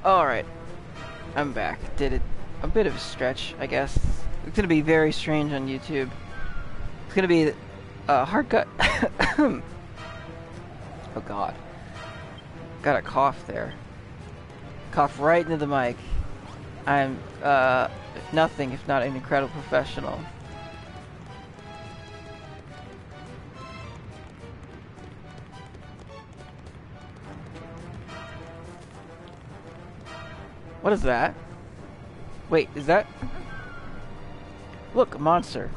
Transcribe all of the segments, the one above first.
Alright, I'm back. Did it a bit of a stretch, I guess. It's gonna be very strange on YouTube. It's gonna be a hard cut. Oh god. Got a cough there. Cough right into the mic. I'm nothing if not an incredible professional. What is that? Wait, is that... Look, a monster.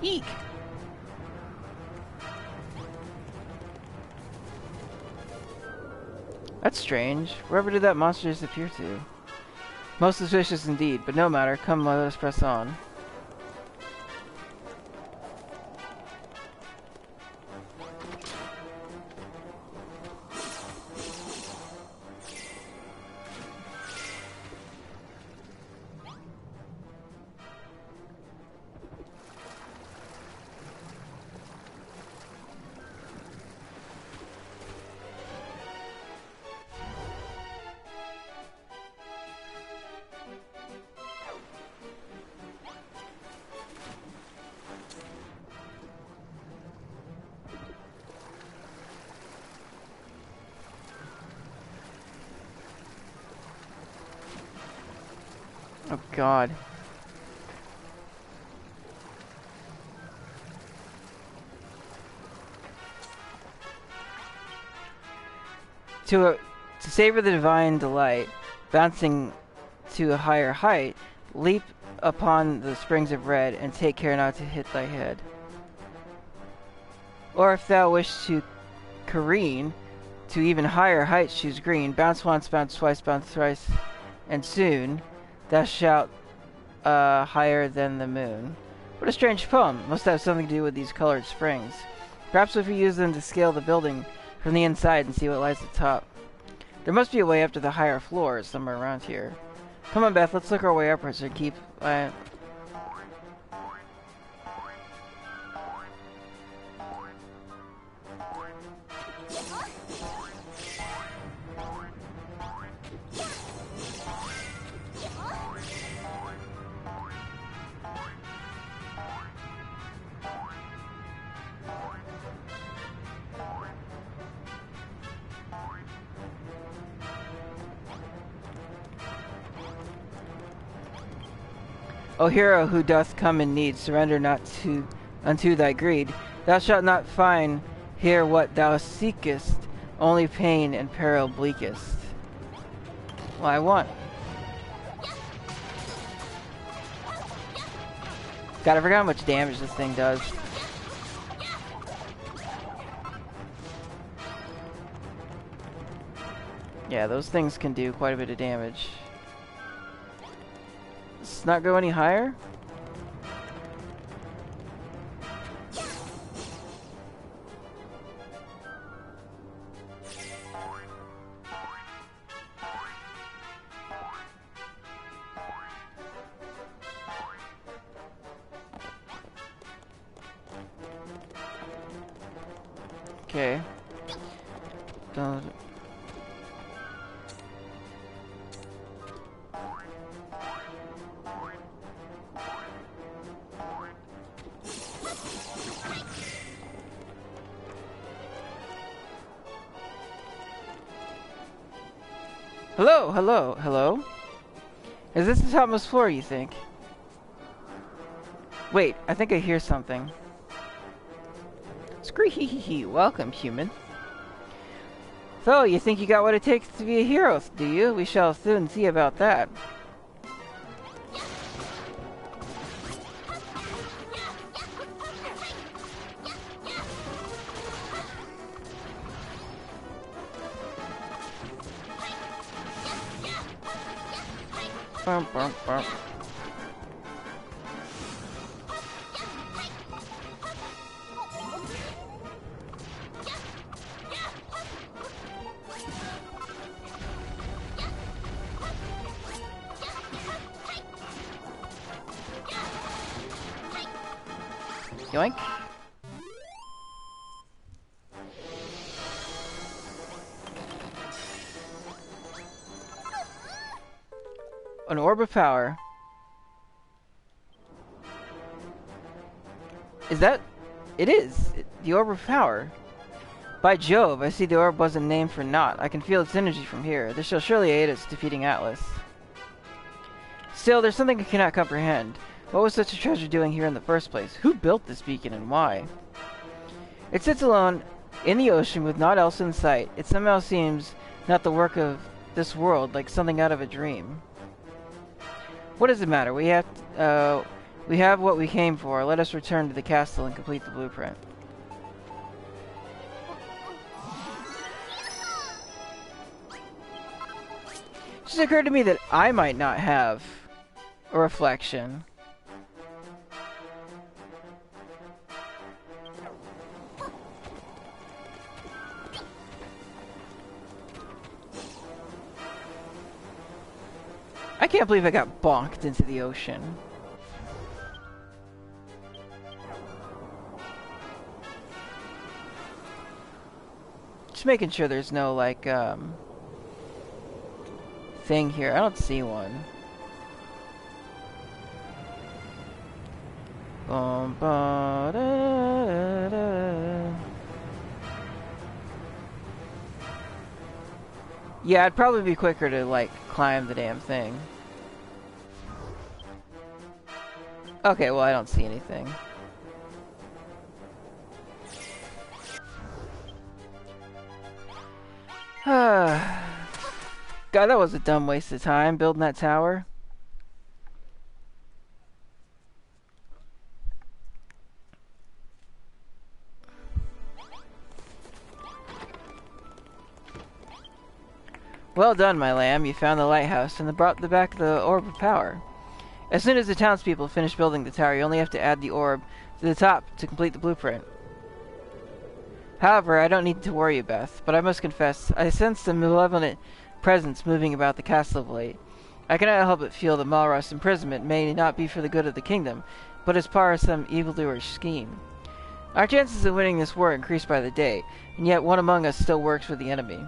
Eek! That's strange. Wherever did that monster disappear to? Most suspicious indeed, but no matter. Come, let us press on. Oh god. To savor the divine delight, bouncing to a higher height, leap upon the springs of red, and take care not to hit thy head. Or if thou wish to careen to even higher heights, choose green. Bounce once, bounce twice, bounce thrice, and soon thou shalt higher than the moon. What a strange poem. Must have something to do with these colored springs. Perhaps if we use them to scale the building from the inside and see what lies at the top. There must be a way up to the higher floors somewhere around here. Come on, Beth, let's look our way upwards and keep... O hero who doth come in need, surrender not unto thy greed. Thou shalt not find here what thou seekest, only pain and peril bleakest. Well, I want. God, I forgot how much damage this thing does. Yeah, those things can do quite a bit of damage. Let's not go any higher. Okay. Don't. Hello, hello, hello? Is this the topmost floor, you think? Wait, I think I hear something. Scree-hee-hee-hee, welcome, human. So, you think you got what it takes to be a hero, do you? We shall soon see about that. Bum, bum, bum. Yoink. An orb of power. Is that... It is. The orb of power. By Jove, I see the orb wasn't named for naught. I can feel its energy from here. This shall surely aid us defeating Atlas. Still, there's something I cannot comprehend. What was such a treasure doing here in the first place? Who built this beacon and why? It sits alone in the ocean with naught else in sight. It somehow seems not the work of this world, like something out of a dream. What does it matter? We have what we came for. Let us return to the castle and complete the blueprint. It just occurred to me that I might not have a reflection. I can't believe I got bonked into the ocean. Just making sure there's no, like, thing here. I don't see one. Yeah, it'd probably be quicker to, like, climb the damn thing. Okay, well, I don't see anything. God, that was a dumb waste of time, building that tower. Well done, my lamb. You found the lighthouse and brought back the orb of power. As soon as the townspeople finish building the tower, you only have to add the orb to the top to complete the blueprint. However, I don't need to worry you, Beth, but I must confess, I sense a malevolent presence moving about the castle of late. I cannot help but feel that Malros's imprisonment may not be for the good of the kingdom, but as part of some evildoer's scheme. Our chances of winning this war increase by the day, and yet one among us still works for the enemy.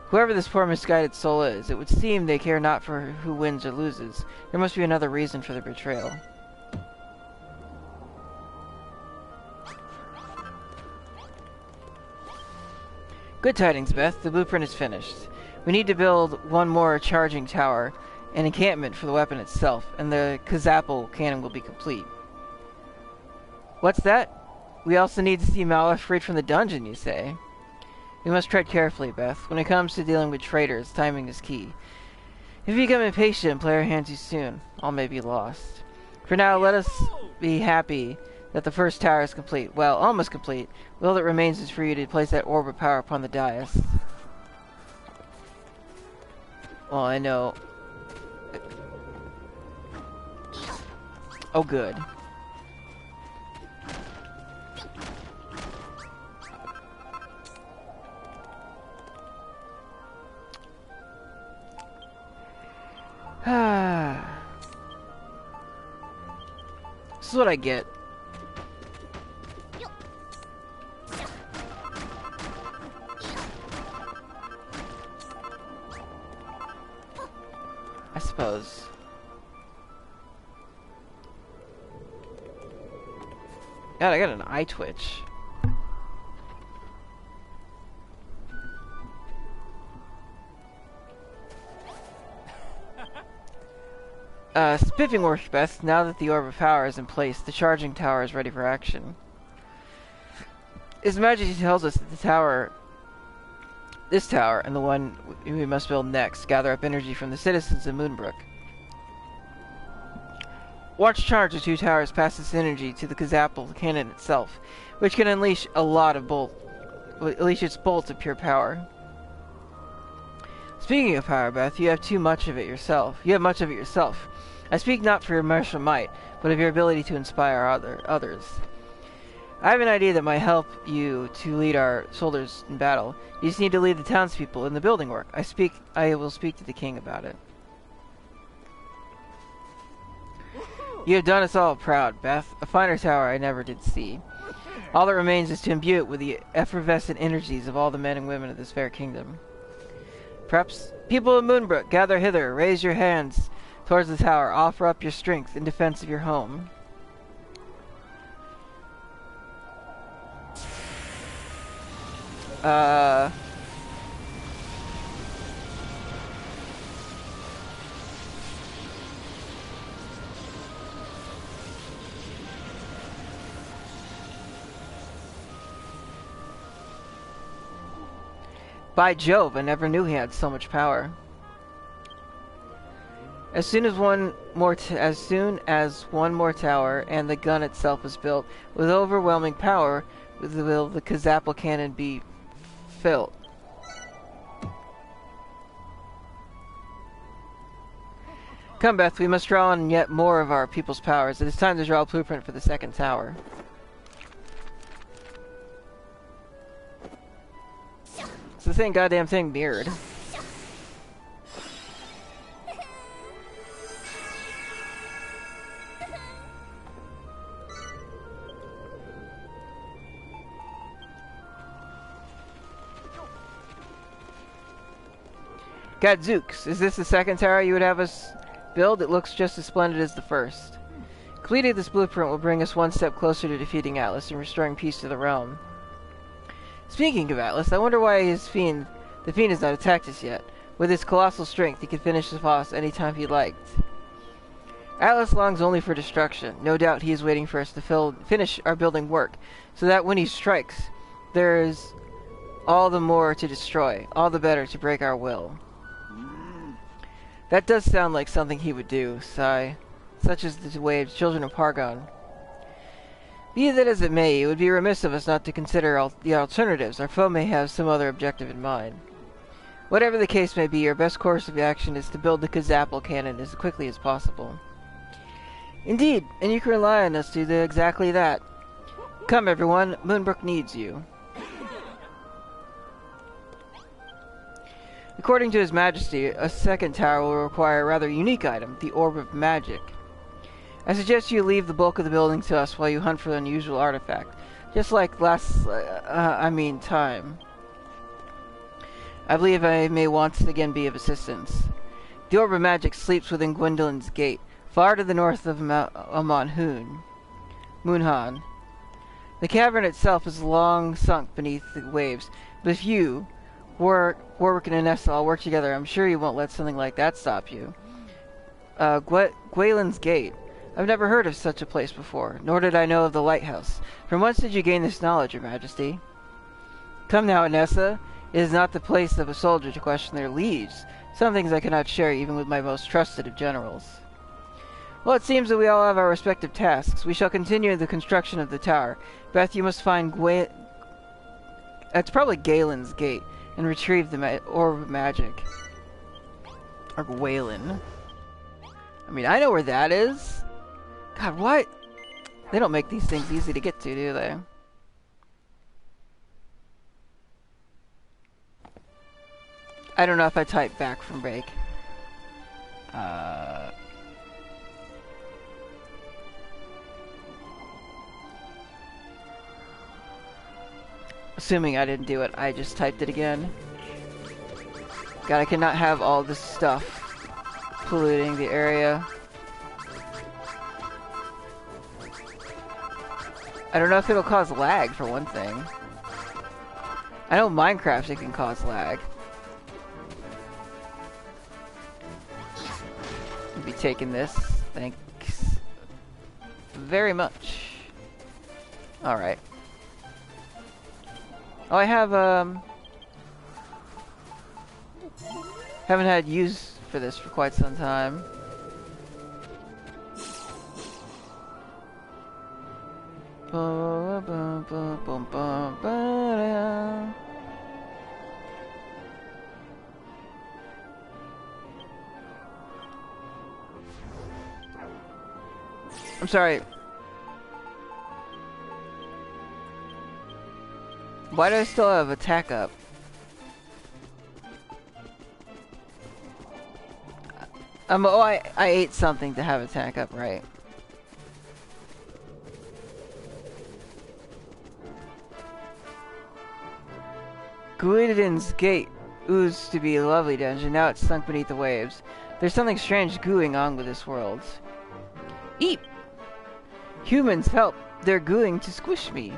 Whoever this poor misguided soul is, it would seem they care not for who wins or loses. There must be another reason for their betrayal. Good tidings, Beth. The blueprint is finished. We need to build one more charging tower, an encampment for the weapon itself, and the Kazapple cannon will be complete. What's that? We also need to see Malroth freed from the dungeon, you say? We must tread carefully, Beth. When it comes to dealing with traitors, timing is key. If you become impatient and play our hand too soon, all may be lost. For now, let us be happy that the first tower is complete. Well, almost complete. All that remains is for you to place that orb of power upon the dais. Well, I know. Oh, good. This is what I get. I suppose. God, I got an eye twitch. Spiffing works best. Now that the orb of power is in place, the charging tower is ready for action. His Majesty tells us that this tower, and the one we must build next, gather up energy from the citizens of Moonbrook. Watch charge the two towers pass this energy to the Kazapple cannon itself, which can unleash its bolts of pure power. Speaking of power, Beth, you have much of it yourself. I speak not for your martial might, but of your ability to inspire others. I have an idea that might help you to lead our soldiers in battle. You just need to lead the townspeople in the building work. I will speak to the king about it. You have done us all proud, Beth. A finer tower I never did see. All that remains is to imbue it with the effervescent energies of all the men and women of this fair kingdom. Perhaps people of Moonbrook, gather hither, raise your hands towards the tower, offer up your strength in defense of your home. By Jove, I never knew he had so much power. As soon as one more tower and the gun itself is built, with overwhelming power, will the Kazapple cannon be filled. Come, Beth, we must draw on yet more of our people's powers. It is time to draw a blueprint for the second tower. It's the same goddamn thing mirrored. Gadzooks, is this the second tower you would have us build? It looks just as splendid as the first. Completing this blueprint will bring us one step closer to defeating Atlas and restoring peace to the realm. Speaking of Atlas, I wonder why the Fiend has not attacked us yet. With his colossal strength, he could finish the boss anytime he liked. Atlas longs only for destruction. No doubt he is waiting for us to finish our building work, so that when he strikes, there is all the more to destroy, all the better to break our will. That does sound like something he would do, sigh. Such is the way of children of Pargon. Be that as it may, it would be remiss of us not to consider the alternatives. Our foe may have some other objective in mind. Whatever the case may be, our best course of action is to build the Kazapple cannon as quickly as possible. Indeed, and you can rely on us to do exactly that. Come, everyone, Moonbrook needs you. According to His Majesty, a second tower will require a rather unique item, the Orb of Magic. I suggest you leave the bulk of the building to us while you hunt for the unusual artifact. Just like time. I believe I may once again be of assistance. The Orb of Magic sleeps within Gwendolyn's Gate, far to the north of Moonhan. The cavern itself is long sunk beneath the waves, but if you, Warwick and Inessa all work together, I'm sure you won't let something like that stop you. Gwendolyn's Gate. I've never heard of such a place before, nor did I know of the lighthouse. From whence did you gain this knowledge, Your Majesty? Come now, Inessa. It is not the place of a soldier to question their liege. Some things I cannot share even with my most trusted of generals. Well, it seems that we all have our respective tasks. We shall continue the construction of the tower. Beth, you must find It's probably Galen's Gate, and retrieve the Orb of Magic. Or Gwalen. I mean, I know where that is. God, what? They don't make these things easy to get to, do they? I don't know if I type back from break. Assuming I didn't do it, I just typed it again. God, I cannot have all this stuff polluting the area. I don't know if it'll cause lag, for one thing. I know Minecraft it can cause lag. I'll be taking this. Thanks very much. Alright. Oh, I have, haven't had use for this for quite some time. I'm sorry. Why do I still have attack up? Oh, I ate something to have attack up, right? Gwendolyn's Gate. oozed to be a lovely dungeon. Now it's sunk beneath the waves. There's something strange gooing on with this world. Eep! Humans, help! They're gooing to squish me.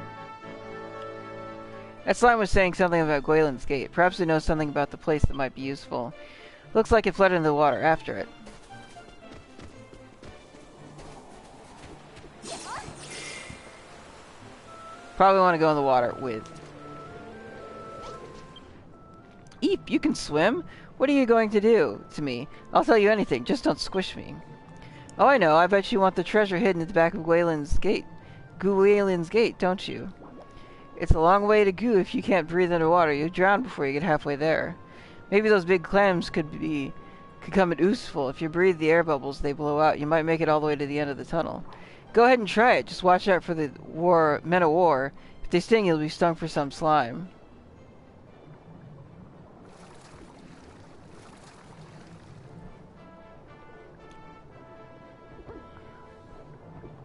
That slime was saying something about Gwaelin's Gate. Perhaps it knows something about the place that might be useful. Looks like it fled into the water after it. Probably want to go in the water with. Eep, you can swim? What are you going to do to me? I'll tell you anything, just don't squish me. Oh, I know. I bet you want the treasure hidden at the back of Gwaelin's Gate. Gwaelin's Gate, don't you? It's a long way to goo if you can't breathe underwater. You'll drown before you get halfway there. Maybe those big clams could come in oozeful. If you breathe the air bubbles, they blow out. You might make it all the way to the end of the tunnel. Go ahead and try it. Just watch out for the men of war. If they sting, you'll be stung for some slime.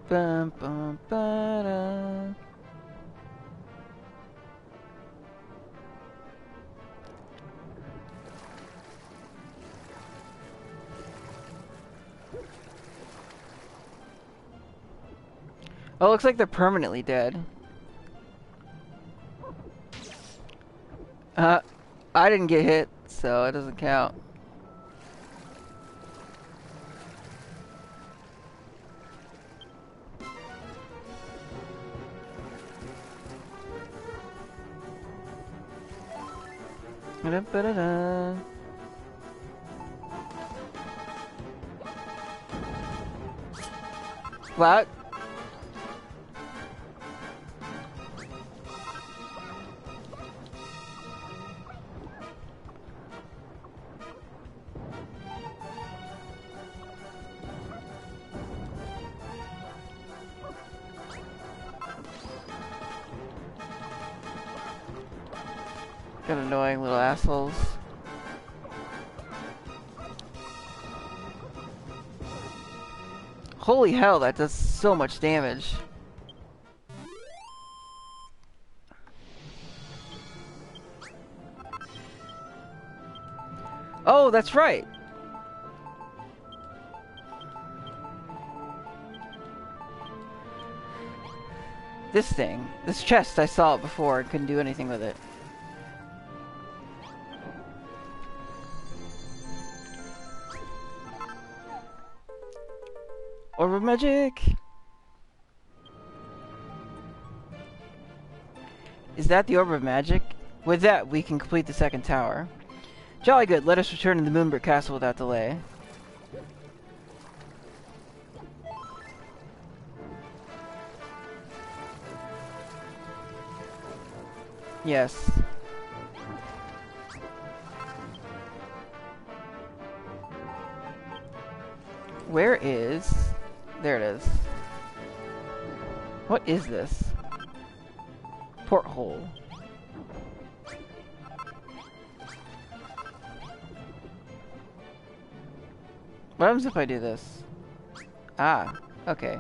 Bum, bum, ba-da. Oh, looks like they're permanently dead. I didn't get hit, so it doesn't count. Ba-da-ba-da-da. What? Got annoying little assholes. Holy hell, that does so much damage. Oh, that's right. This thing. This chest, I saw it before and couldn't do anything with it. Orb of Magic! Is that the Orb of Magic? With that, we can complete the second tower. Jolly good, let us return to the Moonbrook Castle without delay. Yes. Where is... There it is. What is this? Porthole. What happens if I do this? Ah, okay.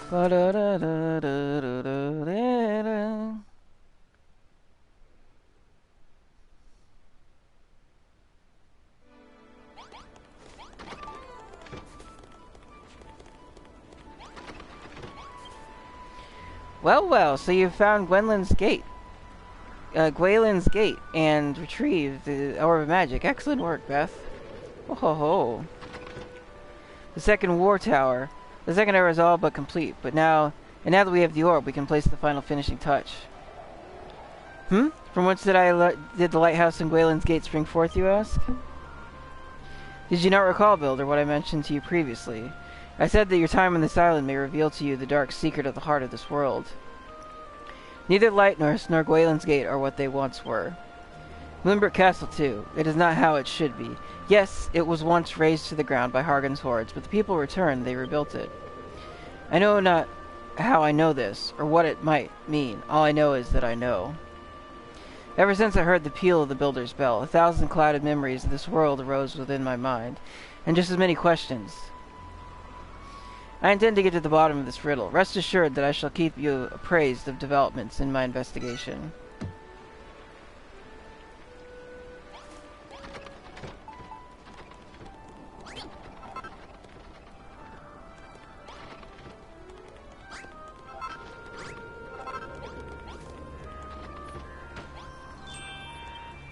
Ba-da-da-da-da-da-da-da. Well, well, so you found Gwaelin's Gate. Gwaelin's Gate, and retrieved the Orb of Magic. Excellent work, Beth. Oh ho ho. The second war tower. The second tower is all but complete, but now that we have the orb, we can place the final finishing touch. From whence did the lighthouse in Gwaelin's Gate spring forth, you ask? Did you not recall, Builder, what I mentioned to you previously? I said that your time on this island may reveal to you the dark secret of the heart of this world. Neither Lightnurse nor Gwaelin's Gate are what they once were. Moonbrook Castle, too. It is not how it should be. Yes, it was once razed to the ground by Hargon's hordes, but the people returned, they rebuilt it. I know not how I know this, or what it might mean. All I know is that I know. Ever since I heard the peal of the Builder's Bell, 1,000 clouded memories of this world arose within my mind, and just as many questions. I intend to get to the bottom of this riddle. Rest assured that I shall keep you appraised of developments in my investigation.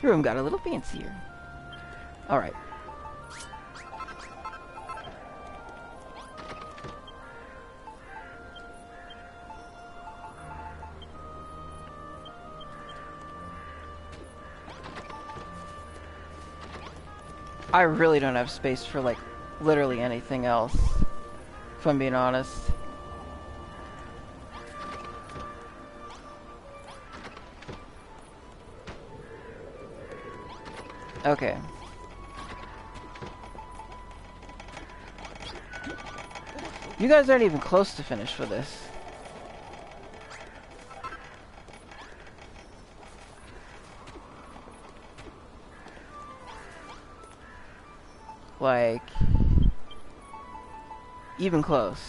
The room got a little fancier. Alright. I really don't have space for, like, literally anything else, if I'm being honest. Okay. You guys aren't even close to finished with this. Like, even close.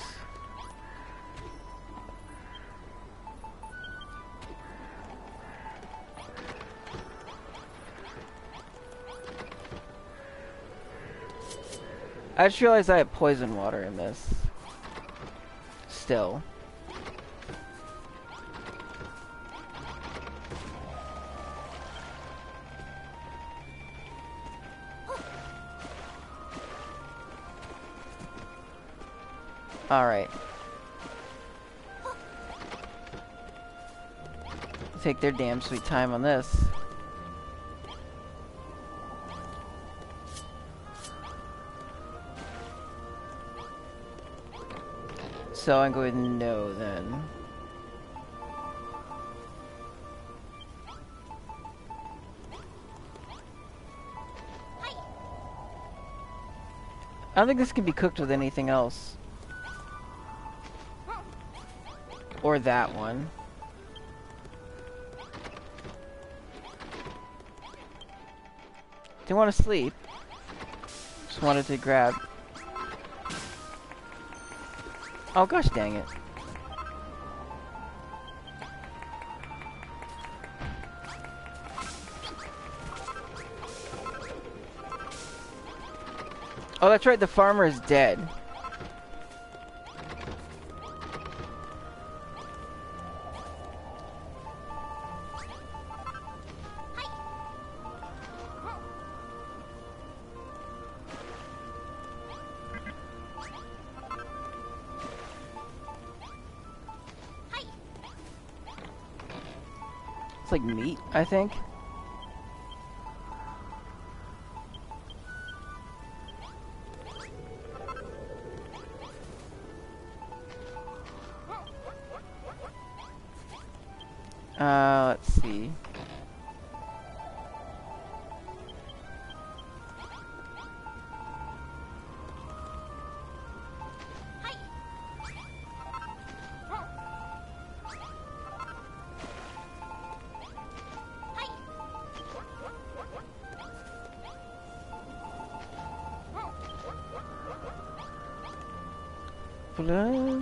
I just realized I have poison water in this. Still. Alright. Take their damn sweet time on this. So I'm going to no then. I don't think this can be cooked with anything else. Or that one. Didn't want to sleep. Just wanted to grab. Oh gosh dang it. Oh, that's right, the farmer is dead. It's like meat, I think. Let's see. Blah.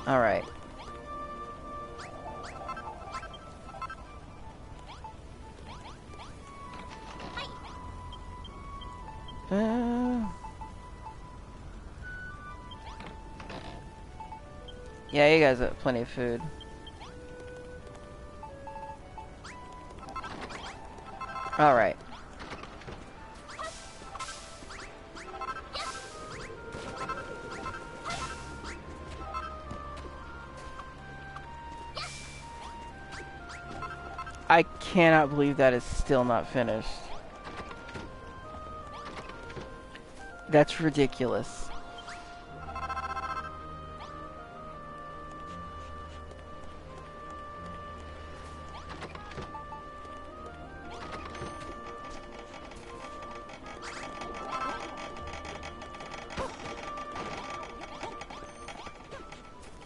All right. Yeah, you guys have plenty of food. All right. I cannot believe that is still not finished. That's ridiculous.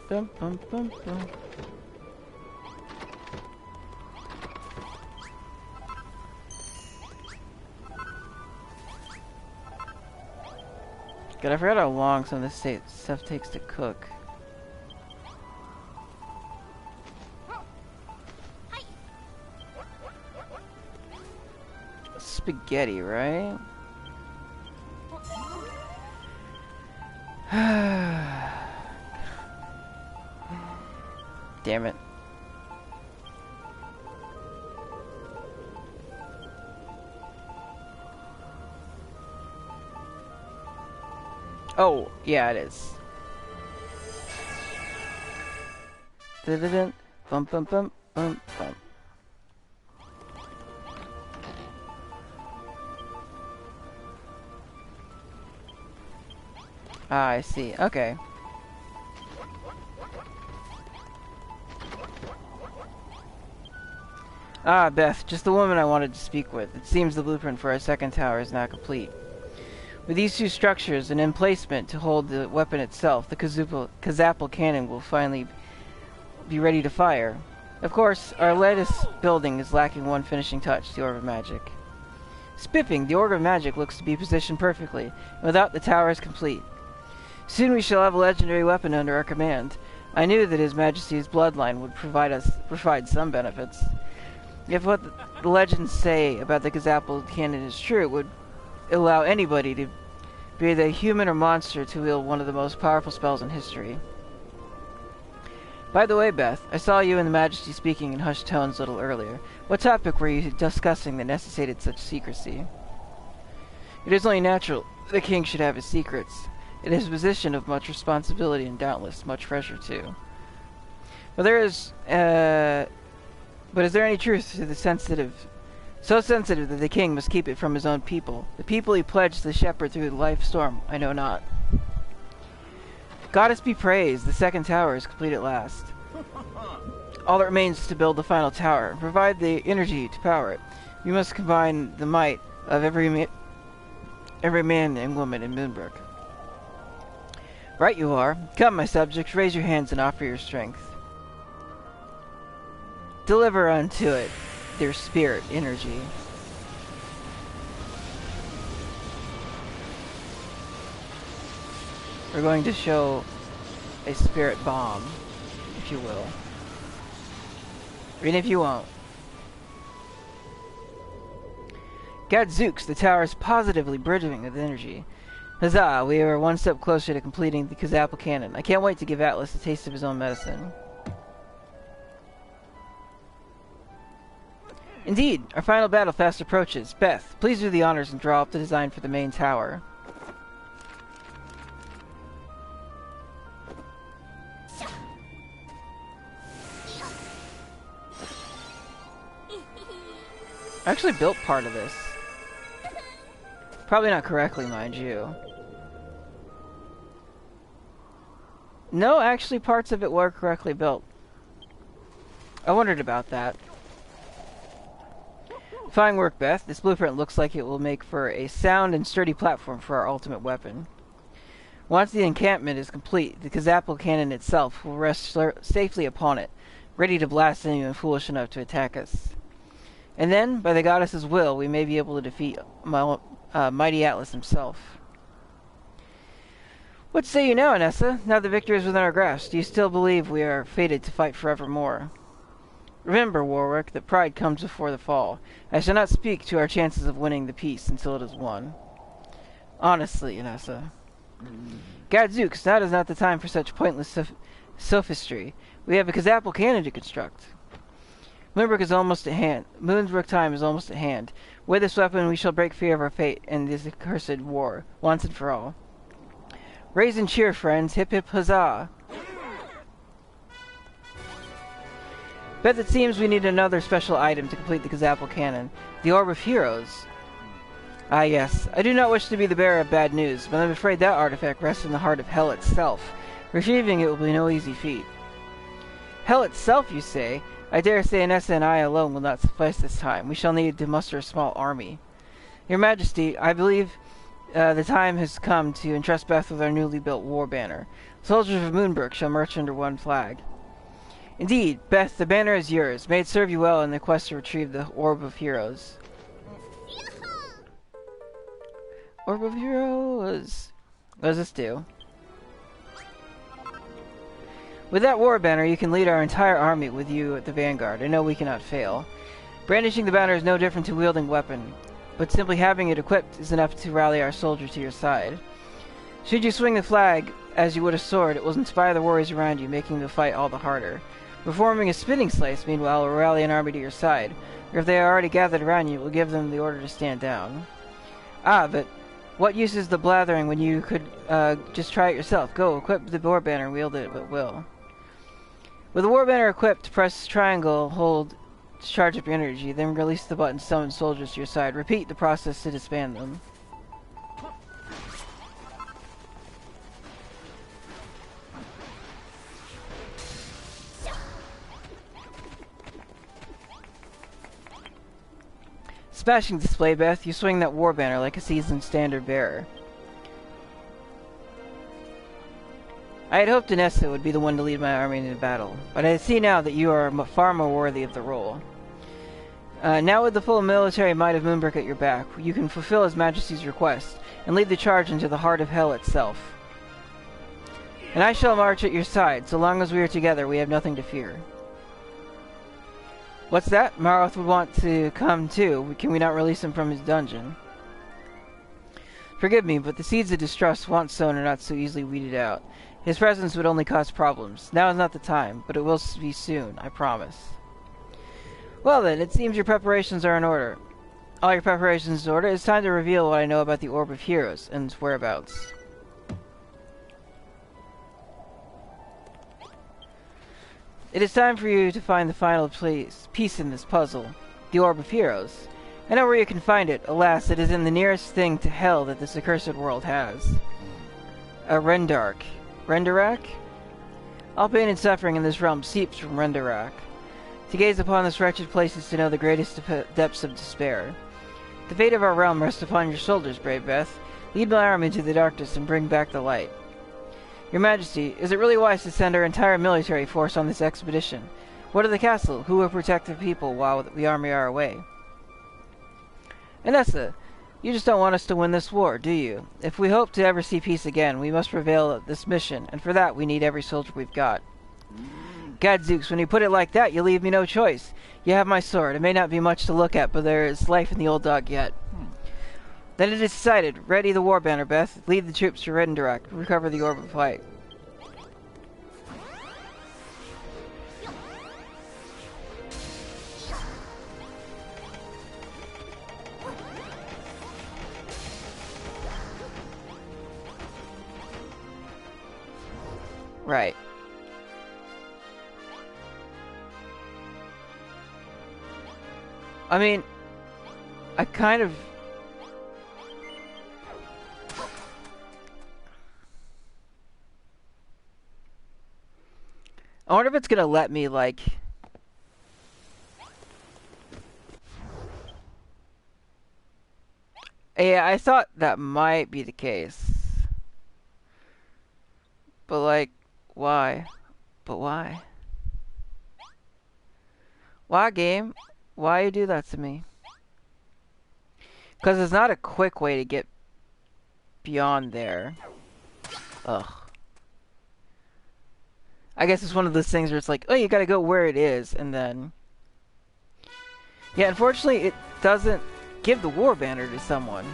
Bum, bum, bum, bum. God, I forgot how long some of this stuff takes to cook. Spaghetti, right? Damn it. Oh, yeah, it is. Dun-dun-dun. Bum bum bum bum bum. Ah, I see. Okay. Ah, Beth, just the woman I wanted to speak with. It seems the blueprint for our second tower is now complete. With these two structures and emplacement to hold the weapon itself, the Kazapple cannon will finally be ready to fire. Of course, our latest building is lacking one finishing touch, the Orb of Magic. Spiffing, the Orb of Magic looks to be positioned perfectly, and without the tower is complete. Soon we shall have a legendary weapon under our command. I knew that His Majesty's bloodline would provide some benefits. If what the legends say about the Kazapple cannon is true, it would allow anybody, to be they human or monster, to wield one of the most powerful spells in history. By the way, Beth, I saw you and the Majesty speaking in hushed tones a little earlier. What topic were you discussing that necessitated such secrecy? It is only natural the king should have his secrets. It is a position of much responsibility and doubtless much treasure too. But is there any truth to the so sensitive that the king must keep it from his own people? The people he pledged to shepherd through the life storm, I know not. Goddess be praised, the second tower is complete at last. All that remains is to build the final tower and provide the energy to power it. We must combine the might of every man and woman in Moonbrook. Right you are. Come, my subjects, raise your hands and offer your strength. Deliver unto it their spirit energy. We're going to show a spirit bomb, if you will. Even if you won't. Gadzooks, the tower is positively brimming with energy. Huzzah, we are one step closer to completing the Kazapple cannon. I can't wait to give Atlas a taste of his own medicine. Indeed, our final battle fast approaches. Beth, please do the honors and draw up the design for the main tower. I actually built part of this. Probably not correctly, mind you. No, actually parts of it were correctly built. I wondered about that. Fine work, Beth. This blueprint looks like it will make for a sound and sturdy platform for our ultimate weapon. Once the encampment is complete, the Kazapple cannon itself will rest safely upon it, ready to blast anyone foolish enough to attack us. And then, by the goddess's will, we may be able to defeat mighty Atlas himself. What say you now, Anessa? Now the victory is within our grasp, do you still believe we are fated to fight forevermore? Remember, Warwick, that pride comes before the fall. I shall not speak to our chances of winning the peace until it is won. Honestly, Anessa. Gadzooks, now is not the time for such pointless sophistry. We have a Kazapple cannon to construct. Moonbrook is almost at hand. Moonbrook time is almost at hand. With this weapon we shall break free of our fate in this accursed war, once and for all. Raise and cheer, friends. Hip hip huzzah! Beth, it seems we need another special item to complete the Kazapple cannon. The Orb of Heroes. Ah yes, I do not wish to be the bearer of bad news, but I'm afraid that artifact rests in the heart of Hell itself. Retrieving it will be no easy feat. Hell itself, you say? I dare say Anessa and I alone will not suffice this time. We shall need to muster a small army. Your Majesty, I believe the time has come to entrust Beth with our newly built war banner. Soldiers of Moonbrook shall march under one flag. Indeed, Beth, the banner is yours. May it serve you well in the quest to retrieve the Orb of Heroes. Orb of Heroes! What does this do? With that war banner, you can lead our entire army with you at the vanguard. I know we cannot fail. Brandishing the banner is no different to wielding a weapon, but simply having it equipped is enough to rally our soldiers to your side. Should you swing the flag as you would a sword, it will inspire the warriors around you, making the fight all the harder. Performing a spinning slice, meanwhile, will rally an army to your side, or if they are already gathered around you, it will give them the order to stand down. Ah, but what use is the blathering when you could just try it yourself? Go, equip the war banner and wield it at will. With the war banner equipped, press triangle, hold to charge up your energy, then release the button to summon soldiers to your side. Repeat the process to disband them. Smashing display, Beth. You swing that war banner like a seasoned standard bearer. I had hoped Inessa would be the one to lead my army into battle, but I see now that you are far more worthy of the role. Now with the full military might of Moonbrook at your back, you can fulfill His Majesty's request, and lead the charge into the heart of hell itself. And I shall march at your side. So long as we are together, we have nothing to fear. What's that? Marroth would want to come too. Can we not release him from his dungeon? Forgive me, but the seeds of distrust once sown are not so easily weeded out. His presence would only cause problems. Now is not the time, but it will be soon, I promise. Well then, it seems your preparations are in order. All your preparations in order. It's time to reveal what I know about the Orb of Heroes and its whereabouts. It is time for you to find the final piece in this puzzle, the Orb of Heroes. I know where you can find it. Alas, it is in the nearest thing to hell that this accursed world has. A Rendark. Rendarak? All pain and suffering in this realm seeps from Rendarak. To gaze upon this wretched place is to know the greatest depths of despair. The fate of our realm rests upon your shoulders, brave Beth. Lead my army into the darkness and bring back the light. Your Majesty, is it really wise to send our entire military force on this expedition? What of the castle? Who will protect the people while we army our way? Inessa, you just don't want us to win this war, do you? If we hope to ever see peace again, we must prevail at this mission, and for that we need every soldier we've got. Gadzooks, when you put it like that, you leave me no choice. You have my sword. It may not be much to look at, but there is life in the old dog yet. Then it is decided. Ready the war banner, Beth. Lead the troops to Rendarak. Recover the Orb of Light. Right. I mean, I kind of... I wonder if it's gonna let me, like... Yeah, I thought that might be the case. But, like, why? But why? Why, game? Why you do that to me? Because it's not a quick way to get beyond there. Ugh. I guess it's one of those things where it's like, oh, you gotta go where it is, and then... Yeah, unfortunately, it doesn't give the war banner to someone.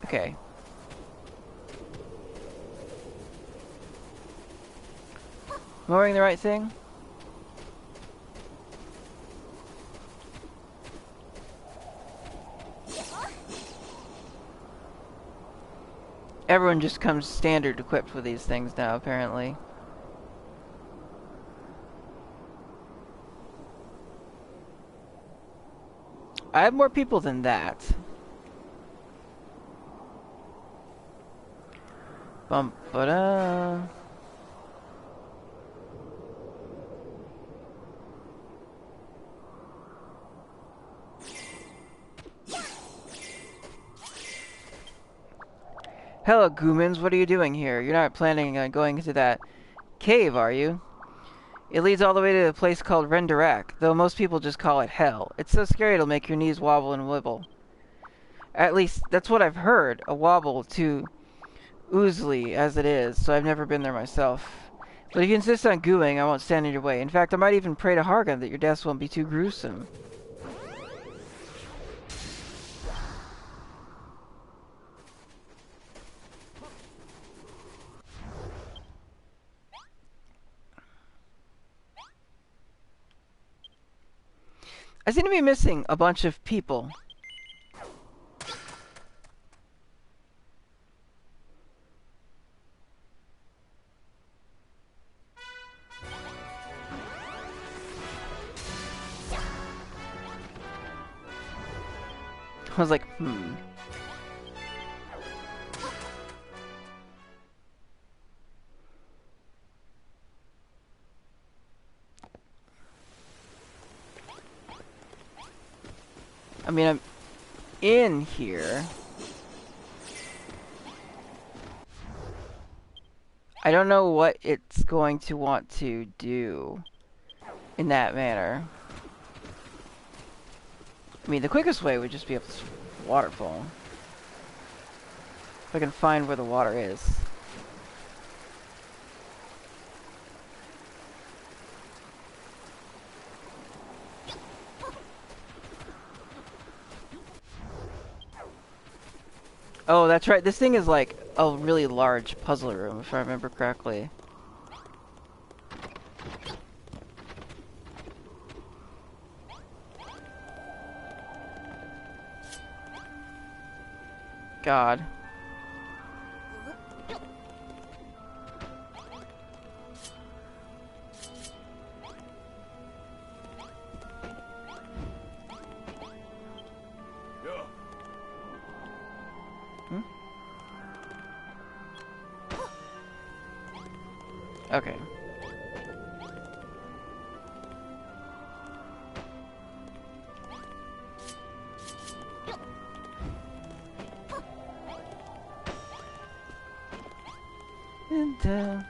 Okay. Am I wearing the right thing? Everyone just comes standard equipped with these things now, apparently. I have more people than that. Bum-ba-da. Hello, Goomans. What are you doing here? You're not planning on going into that cave, are you? It leads all the way to a place called Renderak, though most people just call it Hell. It's so scary it'll make your knees wobble and wibble. At least, that's what I've heard. A wobble too oozly as it is, so I've never been there myself. But if you insist on gooing, I won't stand in your way. In fact, I might even pray to Hargon that your deaths won't be too gruesome. I seem to be missing a bunch of people. I was like, I mean, I'm in here. I don't know what it's going to want to do in that manner. I mean, the quickest way would just be up this waterfall. If I can find where the water is. Oh, that's right. This thing is like a really large puzzle room, if I remember correctly. God. Okay. And,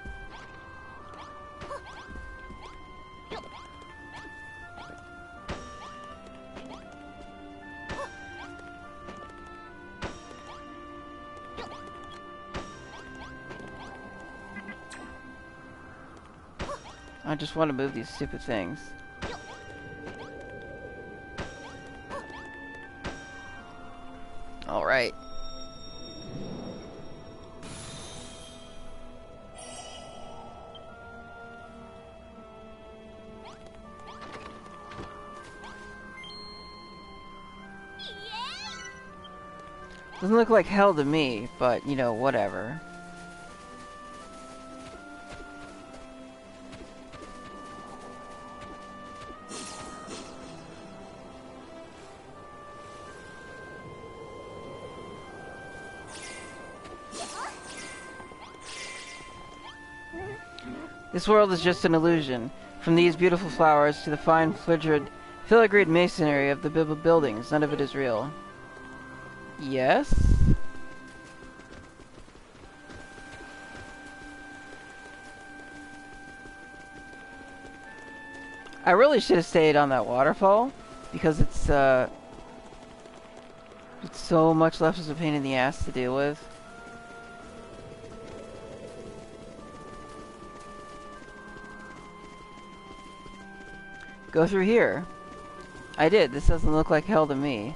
I just want to move these stupid things. All right. Doesn't look like hell to me, but, you know, whatever. This world is just an illusion. From these beautiful flowers to the fine filigreed masonry of the buildings, none of it is real. Yes? I really should have stayed on that waterfall, because it's so much less of a pain in the ass to deal with. Go through here. I did. This doesn't look like hell to me.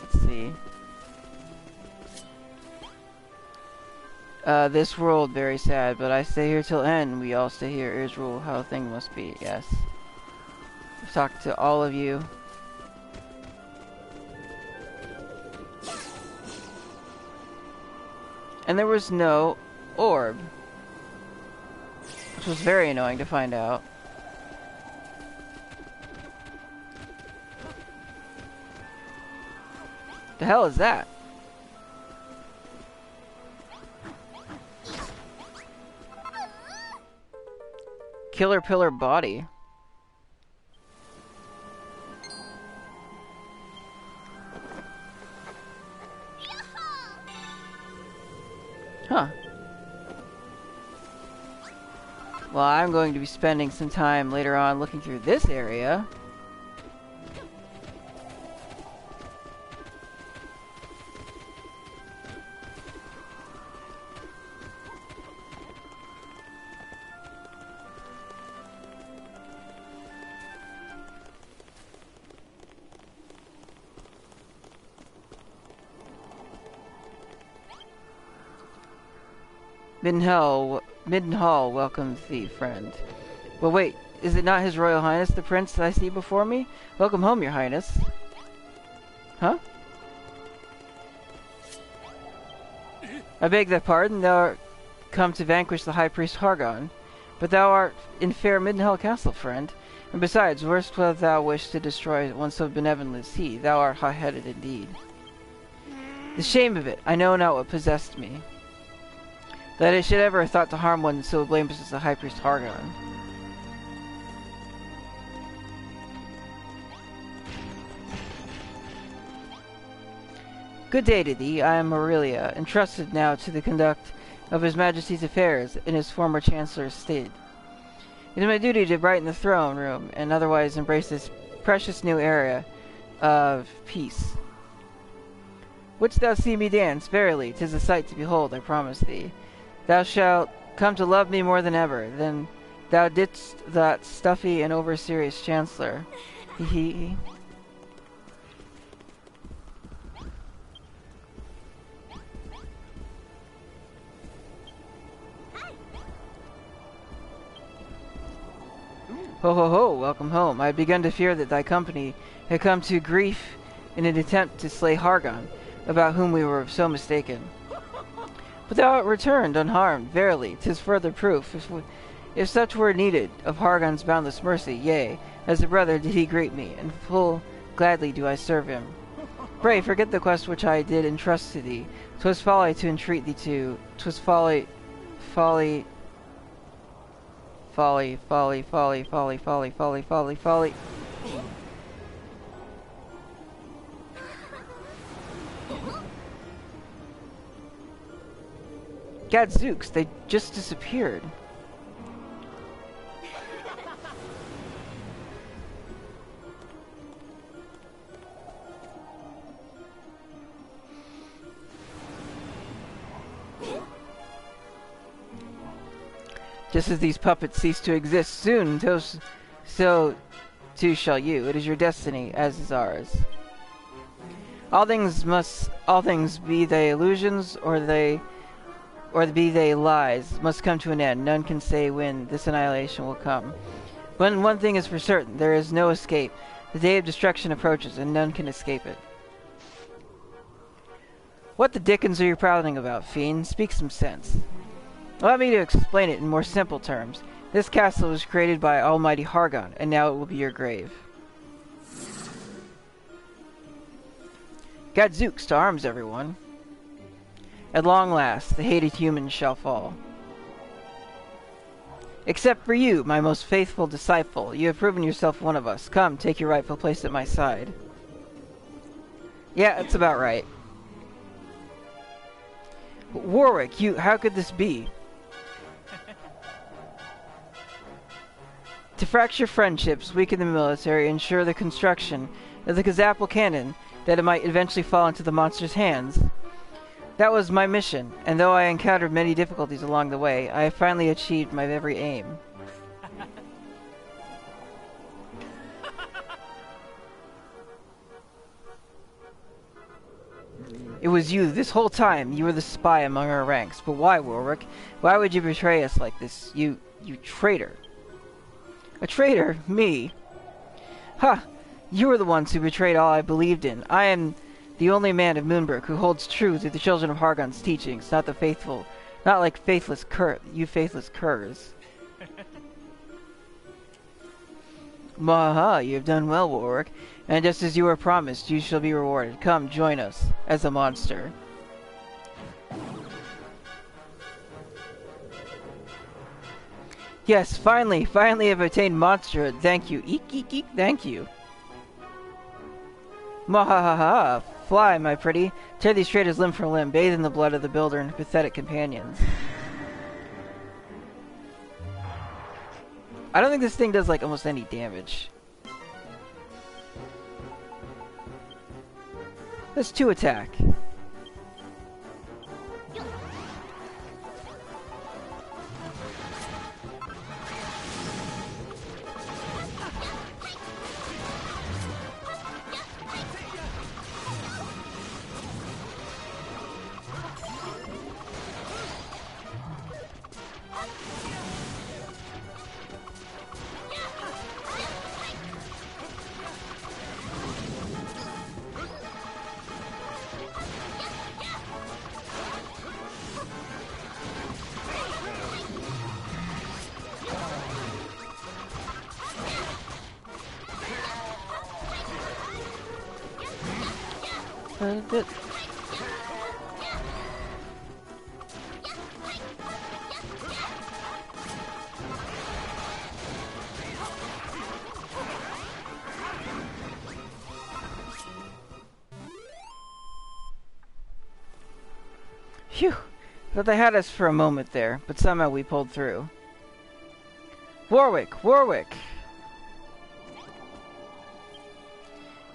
Let's see. This world very sad, but I stay here till end. We all stay here. Is rule how a thing must be. Yes. I've talked to all of you. And there was no orb. Which was very annoying to find out. The hell is that? Killer pillar body. Huh. Well, I'm going to be spending some time later on looking through this area. Middenhall welcomes thee, friend. But wait, is it not His Royal Highness the Prince that I see before me? Welcome home, Your Highness. Huh? I beg thy pardon, thou art come to vanquish the High Priest Hargon. But thou art in fair Middenhall Castle, friend. And besides, worst whether thou wish to destroy one so benevolent as he, thou art high-headed indeed. The shame of it, I know not what possessed me, that I should ever have thought to harm one so blameless as the High Priest Hargon. Good day to thee. I am Aurelia, entrusted now to the conduct of His Majesty's affairs in his former Chancellor's state. It is my duty to brighten the throne room and otherwise embrace this precious new era of peace. Wouldst thou see me dance? Verily, 'tis a sight to behold, I promise thee. Thou shalt come to love me more than ever, than thou didst that stuffy and over-serious Chancellor. Hee hee. Ho ho ho, welcome home. I had begun to fear that thy company had come to grief in an attempt to slay Hargon, about whom we were so mistaken. But thou art returned unharmed, verily, 'tis further proof, if such were needed, of Hargon's boundless mercy, yea, as a brother did he greet me, and full gladly do I serve him. Pray, forget the quest which I did entrust to thee. 'Twas folly to entreat thee to, 'twas folly, folly, folly, folly, folly, folly, folly, folly, folly, folly. Gadzooks, they just disappeared. Just as these puppets cease to exist soon, so too shall you. It is your destiny, as is ours. All things, be they illusions or be they lies, must come to an end. None can say when this annihilation will come. But one thing is for certain, there is no escape. The day of destruction approaches, and none can escape it. What the dickens are you prattling about, fiend? Speak some sense. Allow me to explain it in more simple terms. This castle was created by Almighty Hargon, and now it will be your grave. Gadzooks, to arms, everyone. At long last, the hated humans shall fall. Except for you, my most faithful disciple. You have proven yourself one of us. Come, take your rightful place at my side. Yeah, that's about right. Warwick, how could this be? To fracture friendships, weaken the military, ensure the construction of the Kazapple cannon, that it might eventually fall into the monster's hands. That was my mission, and though I encountered many difficulties along the way, I have finally achieved my every aim. It was you, this whole time. You were the spy among our ranks. But why, Warwick? Why would you betray us like this? You traitor. A traitor? Me? Ha! You were the ones who betrayed all I believed in. I am the only man of Moonbrook who holds true to the children of Hargon's teachings, not like faithless faithless curs. Maha, you have done well, Warwick, and just as you were promised, you shall be rewarded. Come, join us, as a monster. Yes, finally I've attained monsterhood. Thank you. Eek, eek, eek, thank you. Mahahaha, Fly, my pretty. Tear these traitors limb from limb. Bathe in the blood of the builder and pathetic companions. I don't think this thing does, like, almost any damage. That's 2 attack. Bit. Phew! Thought they had us for a moment there, but somehow we pulled through. Warwick! Warwick!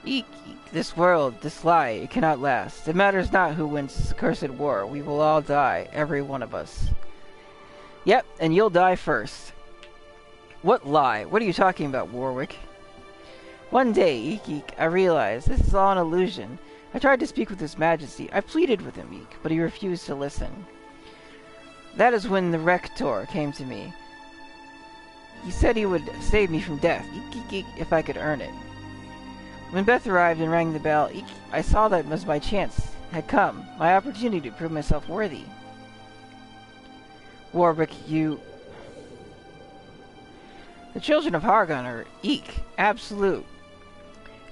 Eek, eek, this world, this lie, it cannot last. It matters not who wins this accursed war. We will all die, every one of us. Yep, and you'll die first. What lie? What are you talking about, Warwick? One day, Eek, eek, I realized this is all an illusion. I tried to speak with His Majesty. I pleaded with him, Eek, but he refused to listen. That is when the Rector came to me. He said he would save me from death, Eek, eek, eek, if I could earn it. When Beth arrived and rang the bell, I saw that was my chance had come, my opportunity to prove myself worthy. Warwick, you... The children of Hargon are absolute.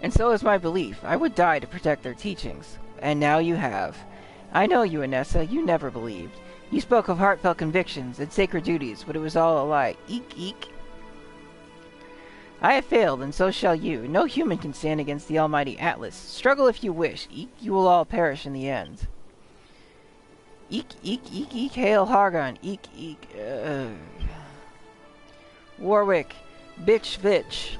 And so is my belief. I would die to protect their teachings. And now you have. I know you, Anessa, you never believed. You spoke of heartfelt convictions and sacred duties, but it was all a lie. Eek. I have failed, and so shall you. No human can stand against the almighty Atlas. Struggle if you wish. Eek, you will all perish in the end. Eek, hail Hargon. Eek. Warwick, bitch, vitch.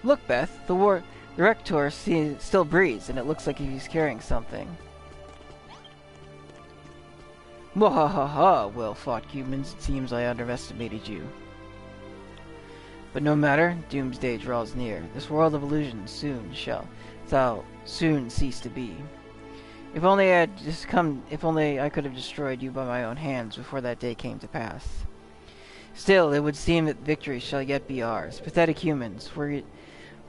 Look, Beth, the Rector still breathes, and it looks like he's carrying something. Mwahaha, well-fought humans, it seems I underestimated you. But no matter, doomsday draws near. This world of illusions shall soon cease to be. If only I could have destroyed you by my own hands before that day came to pass. Still, it would seem that victory shall yet be ours. Pathetic humans, were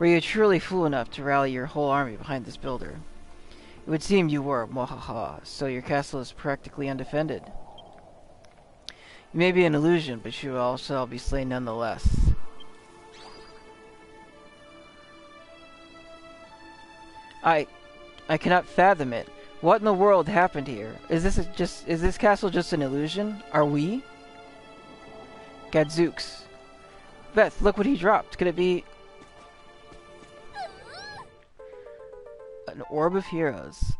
you truly fool enough to rally your whole army behind this builder? It would seem you were, mwahaha, so your castle is practically undefended. You may be an illusion, but you all shall be slain nonetheless. I cannot fathom it. What in the world happened here? Is this castle just an illusion? Are we? Gadzooks. Beth, look what he dropped. Could it be an Orb of Heroes?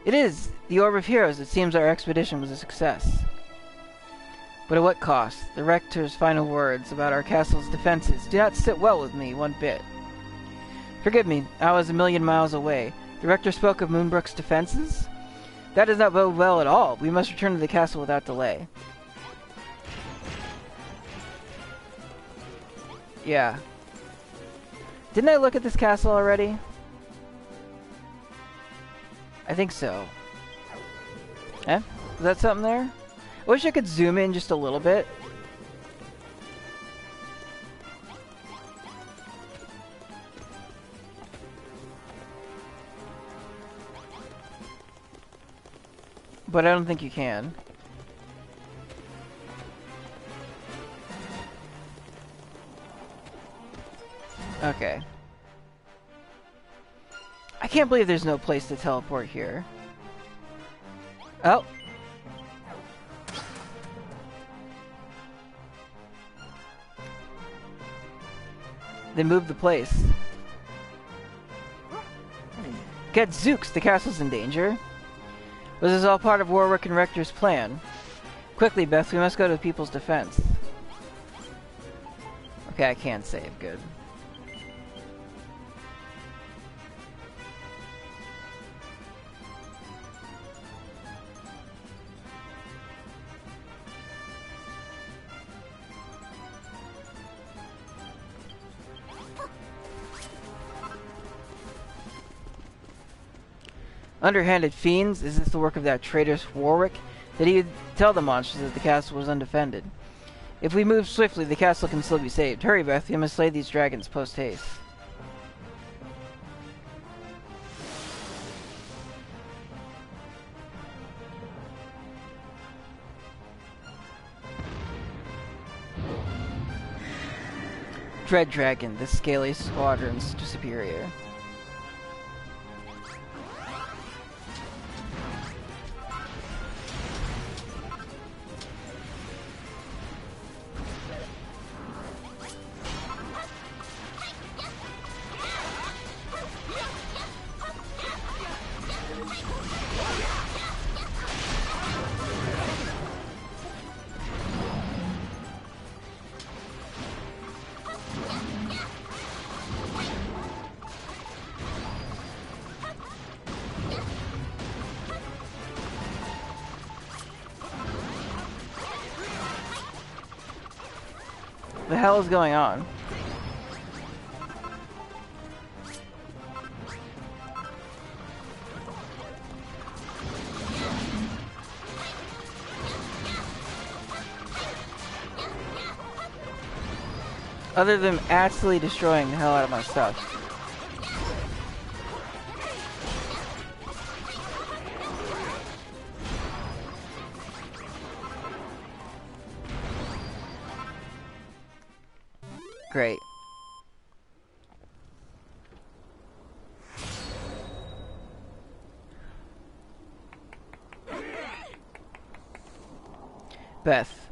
It is! The Orb of Heroes. It seems our expedition was a success. But at what cost? The Rector's final words about our castle's defenses do not sit well with me one bit. Forgive me, I was a million miles away. The Rector spoke of Moonbrook's defenses? That does not bode well at all. We must return to the castle without delay. Yeah. Didn't I look at this castle already? I think so. Eh? Is that something there? I wish I could zoom in just a little bit. But I don't think you can. Okay. I can't believe there's no place to teleport here. Oh. then move the place. Gadzooks, the castle's in danger. Was this all part of Warwick and Rector's plan? Quickly, Beth, we must go to the people's defense. Okay, I can't save. Good. Underhanded fiends? Is this the work of that traitorous Warwick? Did he tell the monsters that the castle was undefended? If we move swiftly, the castle can still be saved. Hurry, Beth, we must slay these dragons post-haste. Dread Dragon, the scaly squadron's superior. The hell is going on? Other than absolutely destroying the hell out of my stuff. Great. Beth.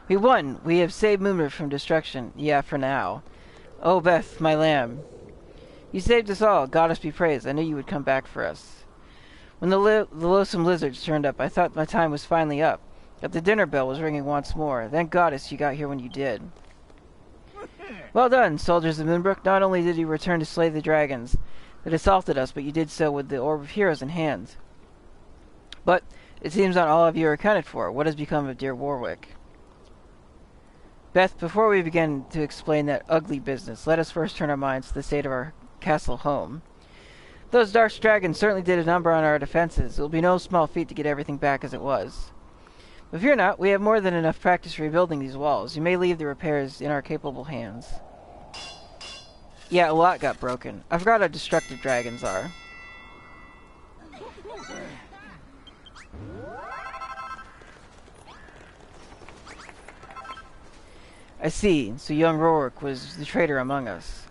We won! We have saved Moonbrook from destruction. Yeah, for now. Oh, Beth, my lamb. You saved us all. Goddess be praised. I knew you would come back for us. When the loathsome lizards turned up, I thought my time was finally up. But the dinner bell was ringing once more. Thank Goddess you got here when you did. Well done, soldiers of Moonbrook. Not only did you return to slay the dragons that assaulted us, but you did so with the Orb of Heroes in hand. But it seems not all of you are accounted for. What has become of dear Warwick? Beth, before we begin to explain that ugly business, let us first turn our minds to the state of our castle home. Those dark dragons certainly did a number on our defenses. It will be no small feat to get everything back as it was. But fear not, we have more than enough practice rebuilding these walls. You may leave the repairs in our capable hands. Yeah, a lot got broken. I forgot how destructive dragons are. I see. So young Rourke was the traitor among us.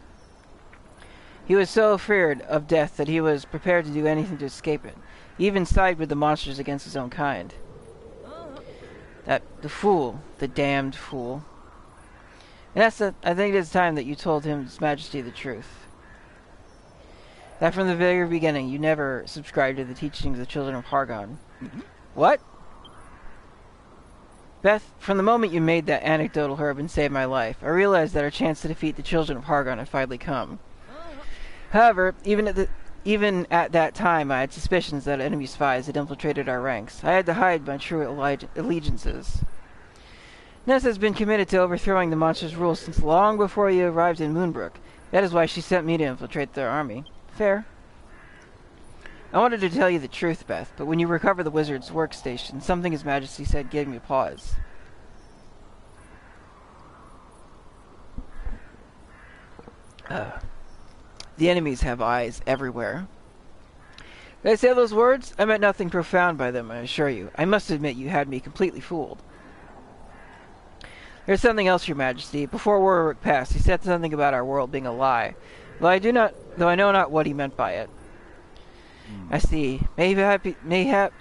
He was so feared of death that he was prepared to do anything to escape it. He even sided with the monsters against his own kind. The fool. The damned fool. And I think it is time that you told His Majesty the truth. That from the very beginning, you never subscribed to the teachings of the children of Hargon. What? Beth, from the moment you made that anecdotal herb and saved my life, I realized that our chance to defeat the children of Hargon had finally come. However, even at that time, I had suspicions that enemy spies had infiltrated our ranks. I had to hide my true allegiances. Ness has been committed to overthrowing the monster's rule since long before you arrived in Moonbrook. That is why she sent me to infiltrate their army. Fair. I wanted to tell you the truth, Beth, but when you recover the wizard's workstation, something His Majesty said gave me pause. The enemies have eyes everywhere. Did I say those words? I meant nothing profound by them, I assure you. I must admit you had me completely fooled. There's something else, Your Majesty. Before Warwick passed, he said something about our world being a lie, though I know not what he meant by it. I see. Mayhap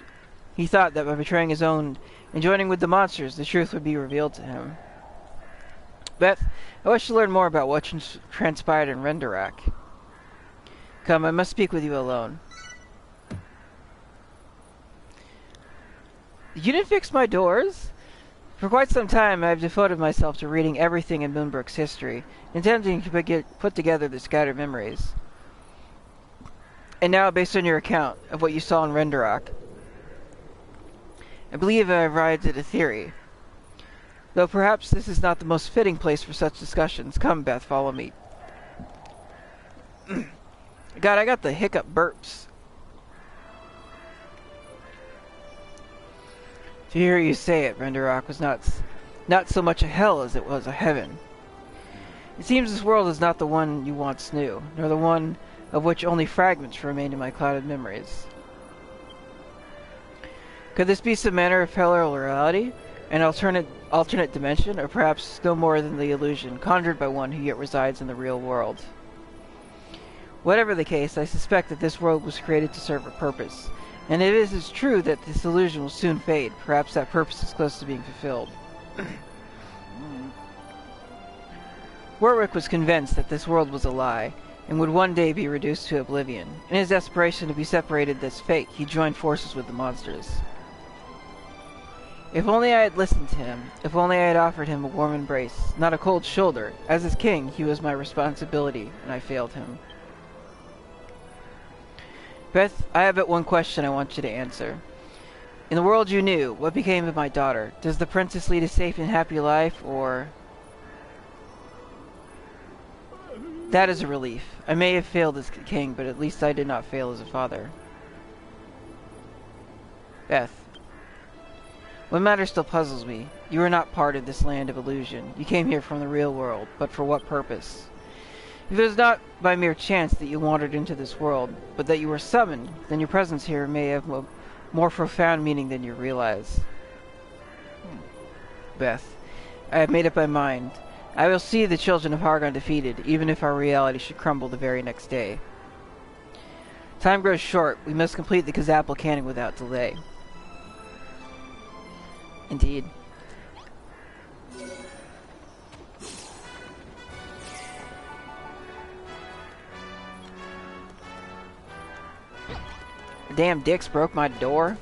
he thought that by betraying his own and joining with the monsters, the truth would be revealed to him. Beth, I wish to learn more about what transpired in Renderak. Come, I must speak with you alone. You didn't fix my doors? For quite some time, I have devoted myself to reading everything in Moonbrook's history, intending to put together the scattered memories. And now, based on your account of what you saw in Renderak, I believe I have arrived at a theory. Though perhaps this is not the most fitting place for such discussions. Come, Beth, follow me. God, I got the hiccup burps. To hear you say it, Renderak was not so much a hell as it was a heaven. It seems this world is not the one you once knew, nor the one of which only fragments remain in my clouded memories. Could this be some manner of parallel reality, an alternate dimension, or perhaps no more than the illusion conjured by one who yet resides in the real world? Whatever the case, I suspect that this world was created to serve a purpose, and if it is true that this illusion will soon fade, perhaps that purpose is close to being fulfilled. Warwick was convinced that this world was a lie, and would one day be reduced to oblivion. In his desperation to be separated this fate, he joined forces with the monsters. If only I had listened to him, if only I had offered him a warm embrace, not a cold shoulder. As his king, he was my responsibility, and I failed him. Beth, I have but one question I want you to answer. In the world you knew, what became of my daughter? Does the princess lead a safe and happy life, or... That is a relief. I may have failed as king, but at least I did not fail as a father. Beth. One matter still puzzles me. You are not part of this land of illusion. You came here from the real world, but for what purpose? If it is not by mere chance that you wandered into this world, but that you were summoned, then your presence here may have a more profound meaning than you realize. Beth, I have made up my mind. I will see the children of Hargon defeated, even if our reality should crumble the very next day. Time grows short. We must complete the Kazapal canon without delay. Indeed. The damn dicks broke my door.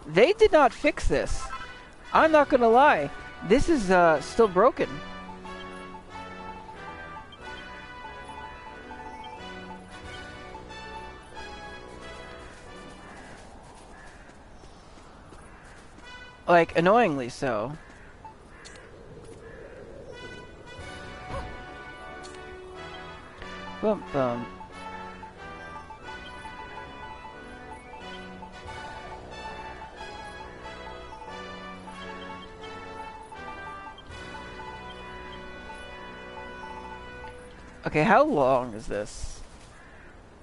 They did not fix this. I'm not gonna lie. This is still broken. Like, annoyingly so. Bum bum. Okay, how long is this?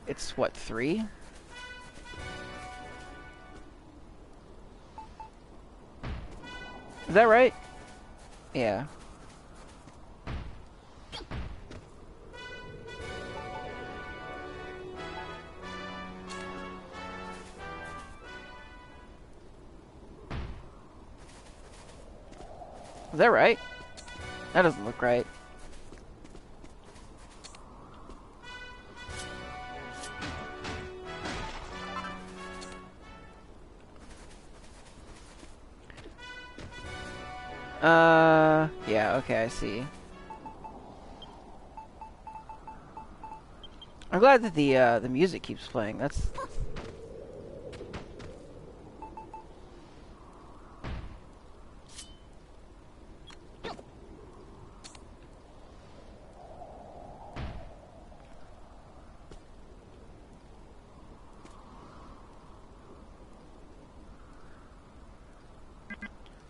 It's what, 3? Is that right? Yeah. Is that right? That doesn't look right. Yeah, okay, I see. I'm glad that the music keeps playing. That's...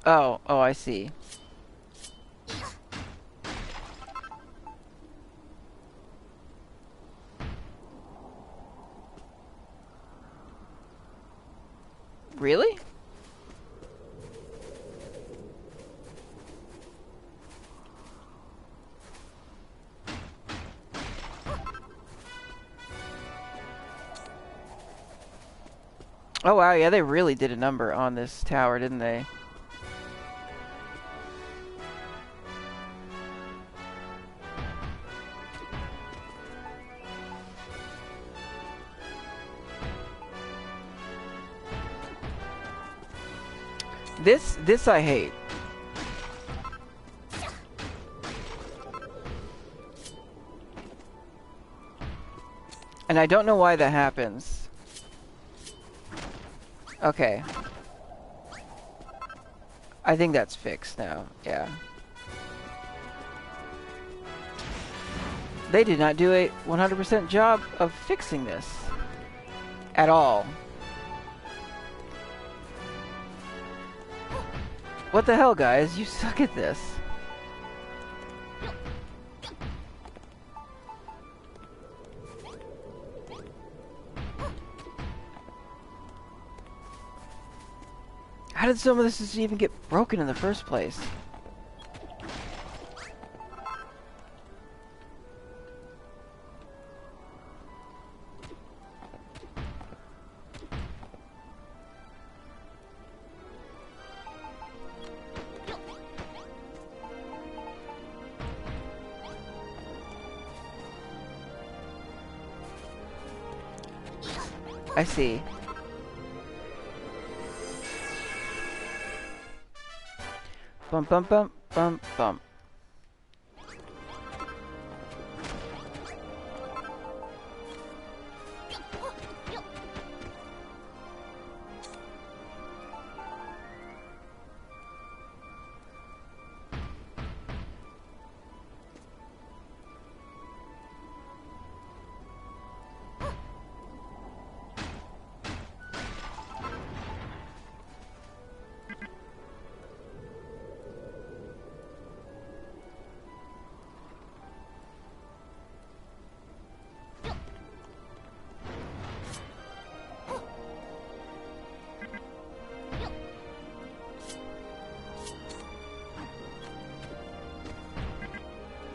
Oh, I see. Really? Oh wow, yeah, they really did a number on this tower, didn't they? This I hate. And I don't know why that happens. Okay. I think that's fixed now, yeah. They did not do a 100% job of fixing this. At all. What the hell, guys? You suck at this. How did some of this even get broken in the first place? I see. Bump, bump, bump, bump, bump.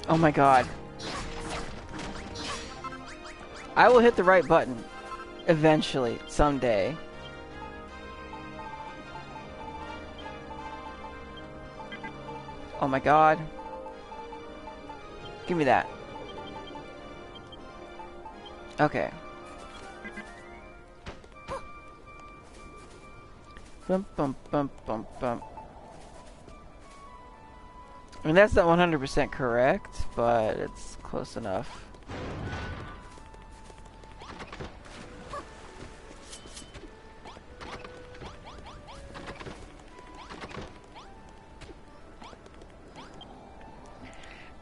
Oh my god. I will hit the right button. Eventually. Someday. Oh my god. Give me that. Okay. Bump, bump, bump, bump, bump. I mean, that's not 100% correct, but it's close enough.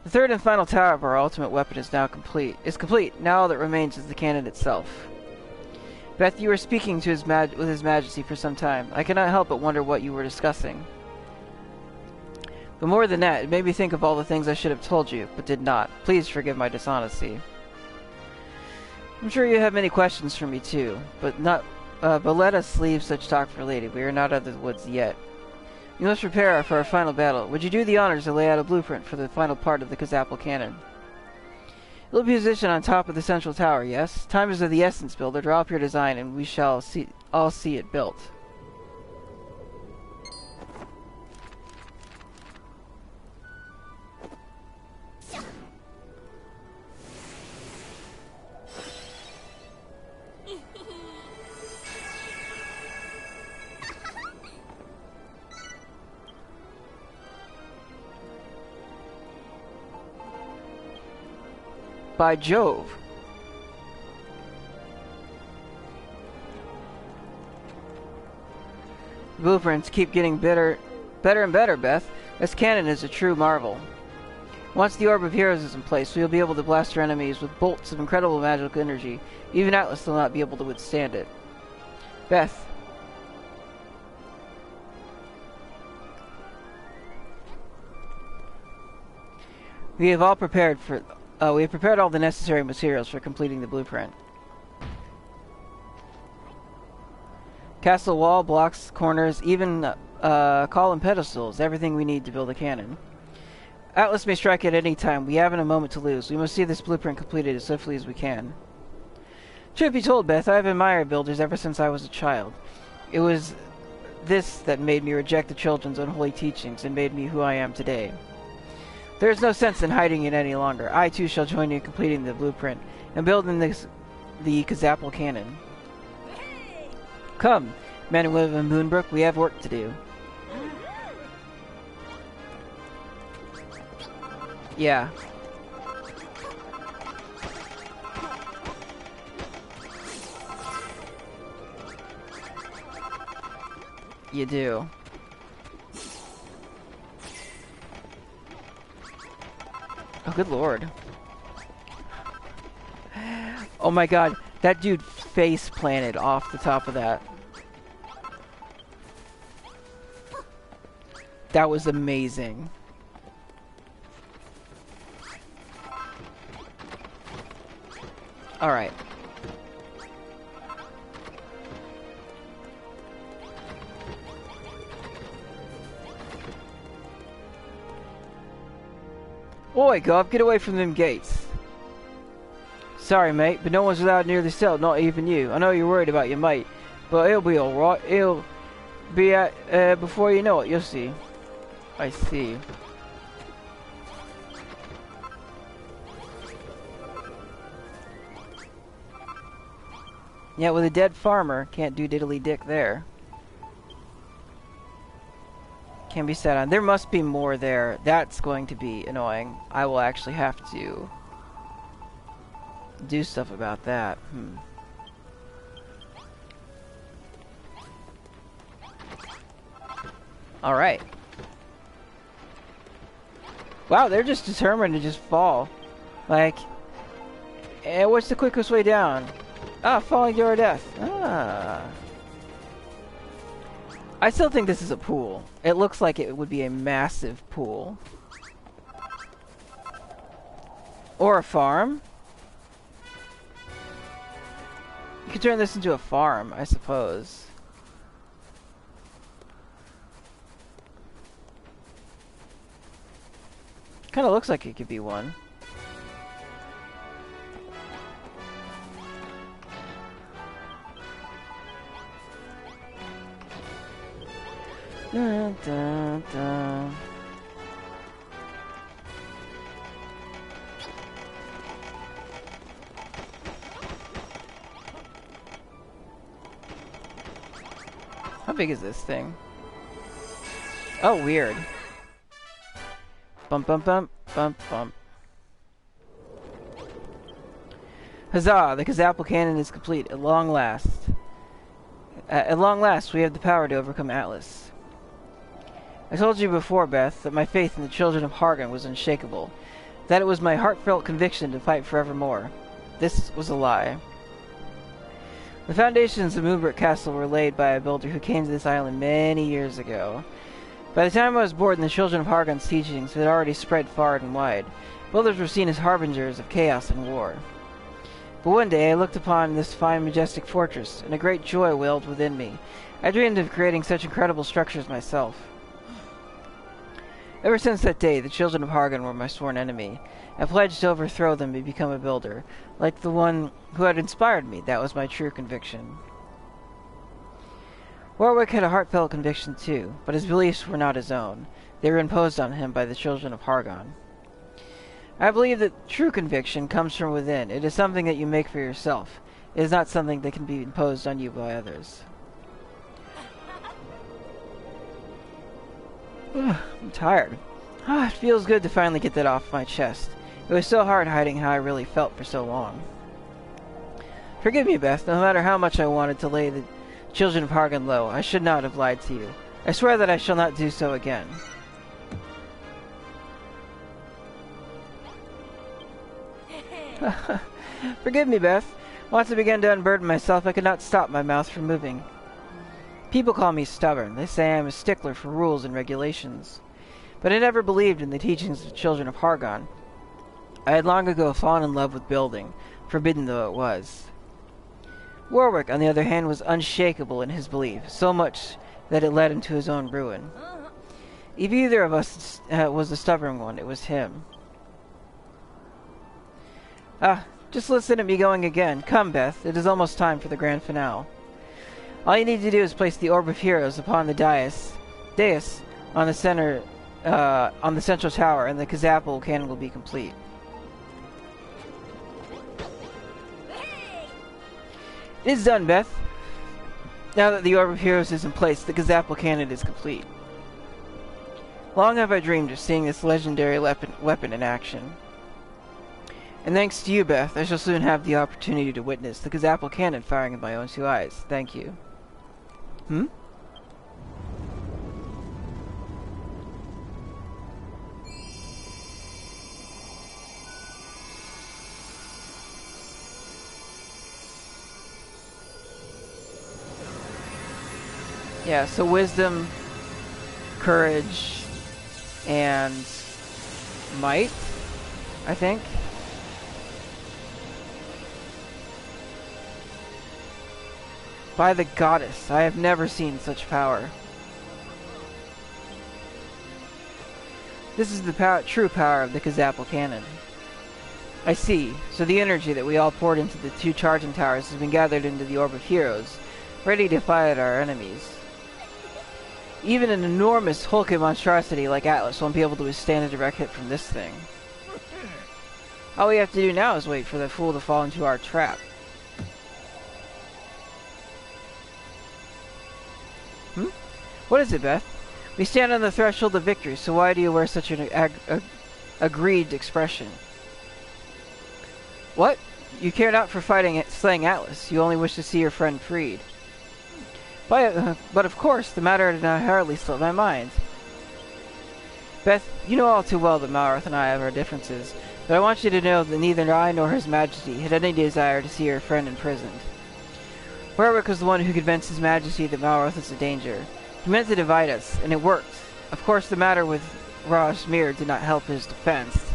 The third and final tower of our ultimate weapon is now complete. Now all that remains is the cannon itself. Beth, you were speaking to with His Majesty for some time. I cannot help but wonder what you were discussing. But more than that, it made me think of all the things I should have told you, but did not. Please forgive my dishonesty. I'm sure you have many questions for me too, but let us leave such talk for later. We are not out of the woods yet. We must prepare for our final battle. Would you do the honors to lay out a blueprint for the final part of the Kazapal cannon? It will be positioned on top of the central tower, yes? Time is of the essence, builder. Draw up your design, and we shall all see it built. By Jove. The blueprints keep getting better and better, Beth. This cannon is a true marvel. Once the Orb of Heroes is in place, we will be able to blast our enemies with bolts of incredible magical energy. Even Atlas will not be able to withstand it. Beth. We have prepared all the necessary materials for completing the blueprint. Castle wall, blocks, corners, even column pedestals, everything we need to build a cannon. Atlas may strike at any time. We haven't a moment to lose. We must see this blueprint completed as swiftly as we can. Truth be told, Beth, I've admired builders ever since I was a child. It was this that made me reject the children's unholy teachings and made me who I am today. There is no sense in hiding it any longer. I too shall join you in completing the blueprint and building the Kazapple cannon. Come, men and women of Moonbrook, we have work to do. Yeah. You do. Oh, good lord. Oh my god, that dude face planted off the top of that. That was amazing. Alright. Oi, Gov, get away from them gates. Sorry, mate, but no one's allowed near the cell, not even you. I know you're worried about your mate, but he'll be alright. He'll be at, before you know it, you'll see. I see. Yeah, with a dead farmer, can't do diddly dick there. Can be set on. There must be more there. That's going to be annoying. I will actually have to do stuff about that. Alright. Wow, they're just determined to just fall. Like, what's the quickest way down? Ah, falling to our death. Ah. I still think this is a pool. It looks like it would be a massive pool. Or a farm. You could turn this into a farm, I suppose. Kind of looks like it could be one. Dun, dun, dun. How big is this thing? Oh, weird. Bump, bump, bump, bump, bump. Huzzah! The Kazapple cannon is complete. At long last. At long last, we have the power to overcome Atlas. I told you before, Beth, that my faith in the children of Hargon was unshakable. That it was my heartfelt conviction to fight forevermore. This was a lie. The foundations of Moonbrook Castle were laid by a builder who came to this island many years ago. By the time I was born, the children of Hargon's teachings had already spread far and wide. Builders were seen as harbingers of chaos and war. But one day I looked upon this fine, majestic fortress, and a great joy welled within me. I dreamed of creating such incredible structures myself. Ever since that day, the children of Hargon were my sworn enemy. I pledged to overthrow them and become a builder, like the one who had inspired me. That was my true conviction. Warwick had a heartfelt conviction too, but his beliefs were not his own. They were imposed on him by the children of Hargon. I believe that true conviction comes from within. It is something that you make for yourself. It is not something that can be imposed on you by others. I'm tired. It feels good to finally get that off my chest. It was so hard hiding how I really felt for so long. Forgive me, Beth. No matter how much I wanted to lay the children of Hargon low, I should not have lied to you. I swear that I shall not do so again. Forgive me, Beth. Once I began to unburden myself, I could not stop my mouth from moving. People call me stubborn. They say I am a stickler for rules and regulations. But I never believed in the teachings of the children of Hargon. I had long ago fallen in love with building, forbidden though it was. Warwick, on the other hand, was unshakable in his belief, so much that it led him to his own ruin. If either of us was the stubborn one, it was him. Just listen to me going again. Come, Beth. It is almost time for the grand finale. All you need to do is place the Orb of Heroes upon the dais on the central tower, and the Kazapple cannon will be complete. It is done, Beth. Now that the Orb of Heroes is in place, the Kazapple cannon is complete. Long have I dreamed of seeing this legendary weapon in action. And thanks to you, Beth, I shall soon have the opportunity to witness the Kazapple cannon firing in my own 2 eyes. Thank you. Yeah, so wisdom, courage, and might, I think. By the goddess, I have never seen such power. This is the true power of the Kazapple cannon. I see. So the energy that we all poured into the 2 charging towers has been gathered into the Orb of Heroes, ready to fight our enemies. Even an enormous hulking monstrosity like Atlas won't be able to withstand a direct hit from this thing. All we have to do now is wait for the fool to fall into our trap. What is it, Beth? We stand on the threshold of victory, so why do you wear such an aggrieved expression? What? You care not for slaying Atlas. You only wish to see your friend freed. But of course, the matter did not hardly slip my mind. Beth, you know all too well that Malroth and I have our differences, but I want you to know that neither I nor His Majesty had any desire to see your friend imprisoned. Warwick was the one who convinced His Majesty that Malroth is a danger. He meant to divide us, and it worked. Of course, the matter with Rosmir did not help his defense.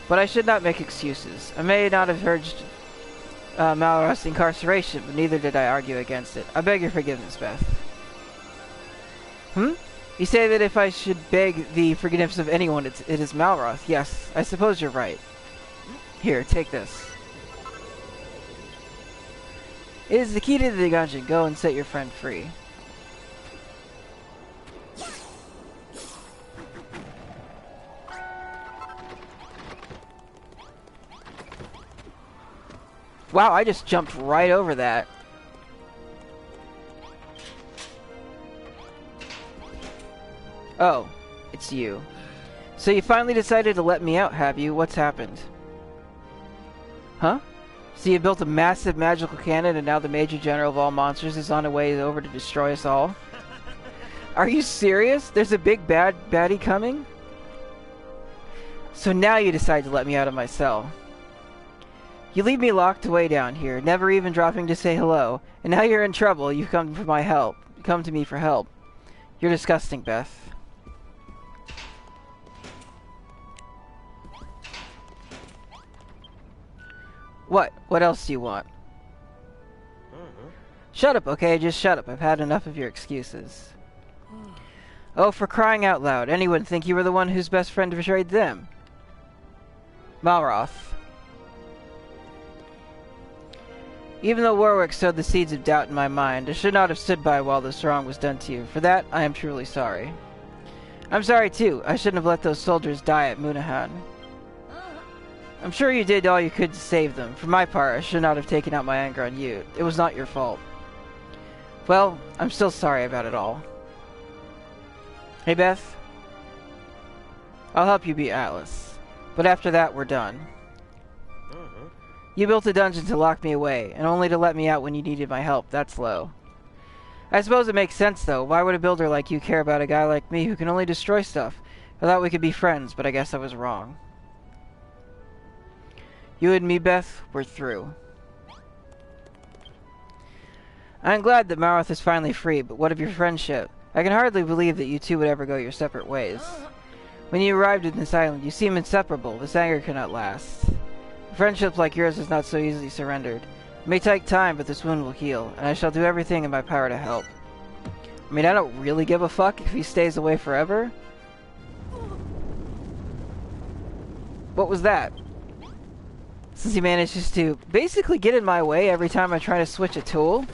But I should not make excuses. I may not have urged Malroth's incarceration, but neither did I argue against it. I beg your forgiveness, Beth. You say that if I should beg the forgiveness of anyone, it is Malroth. Yes, I suppose you're right. Here, take this. It is the key to the dungeon. Go and set your friend free. Wow, I just jumped right over that. Oh, it's you. So you finally decided to let me out, have you? What's happened? Huh? So you built a massive magical cannon and now the Major General of all monsters is on his way over to destroy us all? Are you serious? There's a big baddie coming? So now you decide to let me out of my cell. You leave me locked away down here, never even dropping to say hello, and now you're in trouble. You come for my help. You come to me for help. You're disgusting, Beth. What? What else do you want? Shut up, okay? Just shut up. I've had enough of your excuses. Oh, for crying out loud. Anyone would think you were the one whose best friend betrayed them. Malroth. Even though Warwick sowed the seeds of doubt in my mind, I should not have stood by while this wrong was done to you. For that, I am truly sorry. I'm sorry, too. I shouldn't have let those soldiers die at Munahan. I'm sure you did all you could to save them. For my part, I should not have taken out my anger on you. It was not your fault. Well, I'm still sorry about it all. Hey, Beth. I'll help you beat Atlas. But after that, we're done. You built a dungeon to lock me away, and only to let me out when you needed my help. That's low. I suppose it makes sense, though. Why would a builder like you care about a guy like me who can only destroy stuff? I thought we could be friends, but I guess I was wrong. You and me, Beth, we're through. I'm glad that Malroth is finally free, but what of your friendship? I can hardly believe that you two would ever go your separate ways. When you arrived in this island, you seem inseparable. This anger cannot last. A friendship like yours is not so easily surrendered. It may take time, but this wound will heal, and I shall do everything in my power to help. I mean, I don't really give a fuck if he stays away forever. What was that? Since he manages to basically get in my way every time I try to switch a tool.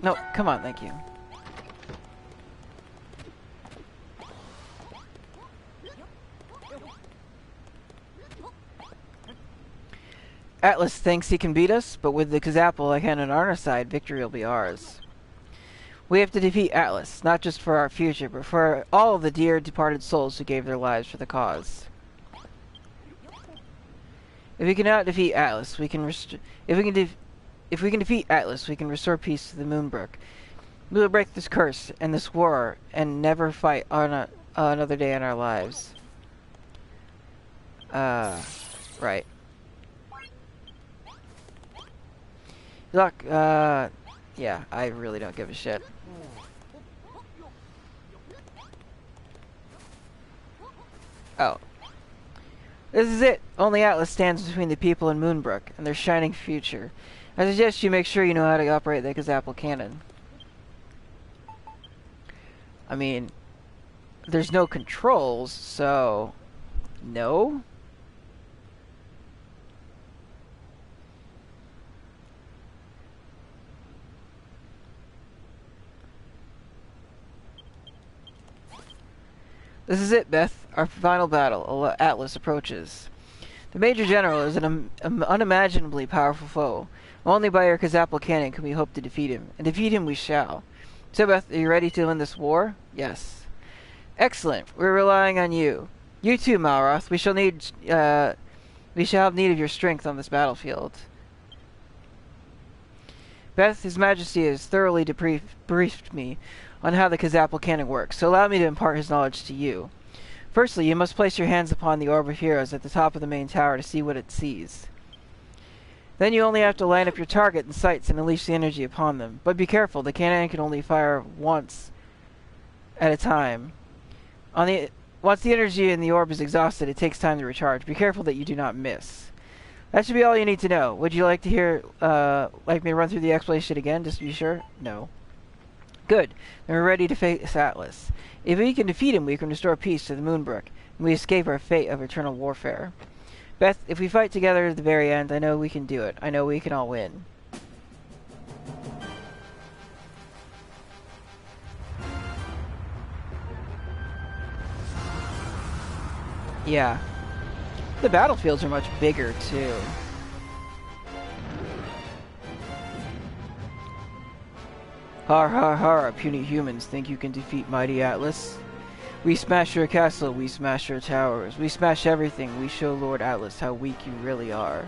No, come on, thank you. Atlas thinks he can beat us, but with the Kazapple like hand on our side, victory will be ours. We have to defeat Atlas, not just for our future, but for all of the dear departed souls who gave their lives for the cause. If we cannot defeat Atlas, we can if we can defeat Atlas, we can restore peace to the Moonbrook. We will break this curse and this war and never fight on another day in our lives. Right. Look, yeah, I really don't give a shit. Oh. This is it. Only Atlas stands between the people in Moonbrook and their shining future. I suggest you make sure you know how to operate the Kazapple cannon. I mean, there's no controls, so... No? This is it, Beth. Our final battle. Atlas approaches. The Major General is an unimaginably powerful foe. Only by our Kazapple cannon can we hope to defeat him. And defeat him we shall. So, Beth, are you ready to win this war? Yes. Excellent. We're relying on you. You too, Malroth. We shall have need of your strength on this battlefield. Beth, His Majesty has thoroughly briefed me on how the Kazapple cannon works, so allow me to impart his knowledge to you. Firstly, you must place your hands upon the Orb of Heroes at the top of the main tower to see what it sees. Then you only have to line up your target and sights and unleash the energy upon them. But be careful, the cannon can only fire once at a time. Once the energy in the orb is exhausted, it takes time to recharge. Be careful that you do not miss. That should be all you need to know. Would you like to hear, like me to run through the explanation again, just to be sure? No. Good. Then we're ready to face Atlas. If we can defeat him, we can restore peace to the Moonbrook, and we escape our fate of eternal warfare. Beth, if we fight together to the very end, I know we can do it. I know we can all win. Yeah. The battlefields are much bigger, too. Har har har, puny humans think you can defeat mighty Atlas? We smash your castle, we smash your towers, we smash everything, we show Lord Atlas how weak you really are.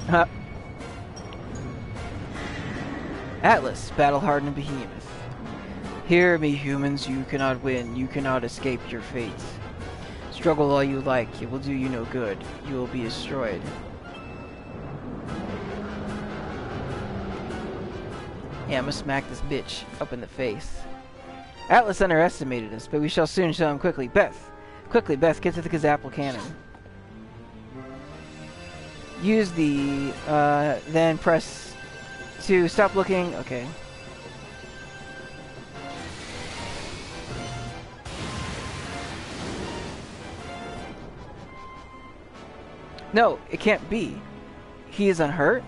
Huh. Atlas, battle-hardened behemoth. Hear me, humans, you cannot win, you cannot escape your fate. Struggle all you like, it will do you no good, you will be destroyed. Yeah, I'm gonna smack this bitch up in the face. Atlas underestimated us, but we shall soon show him quickly. Beth! Quickly, Beth, get to the Kazapple cannon. Use the, then press to stop looking. Okay. No, it can't be. He is unhurt?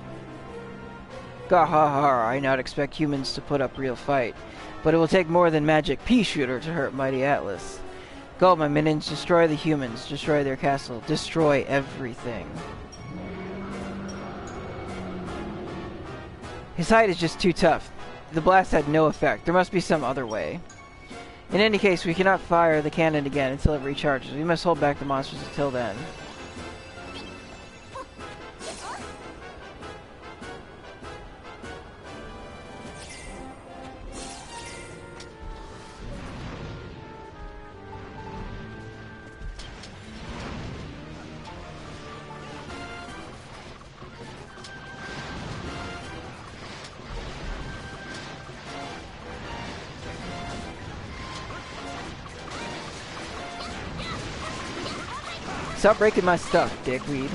Gahahar, I not expect humans to put up real fight, but it will take more than magic pea shooter to hurt mighty Atlas. Go, my minions, destroy the humans, destroy their castle, destroy everything. His hide is just too tough. The blast had no effect. There must be some other way. In any case, we cannot fire the cannon again until it recharges. We must hold back the monsters until then. Stop breaking my stuff, dickweed.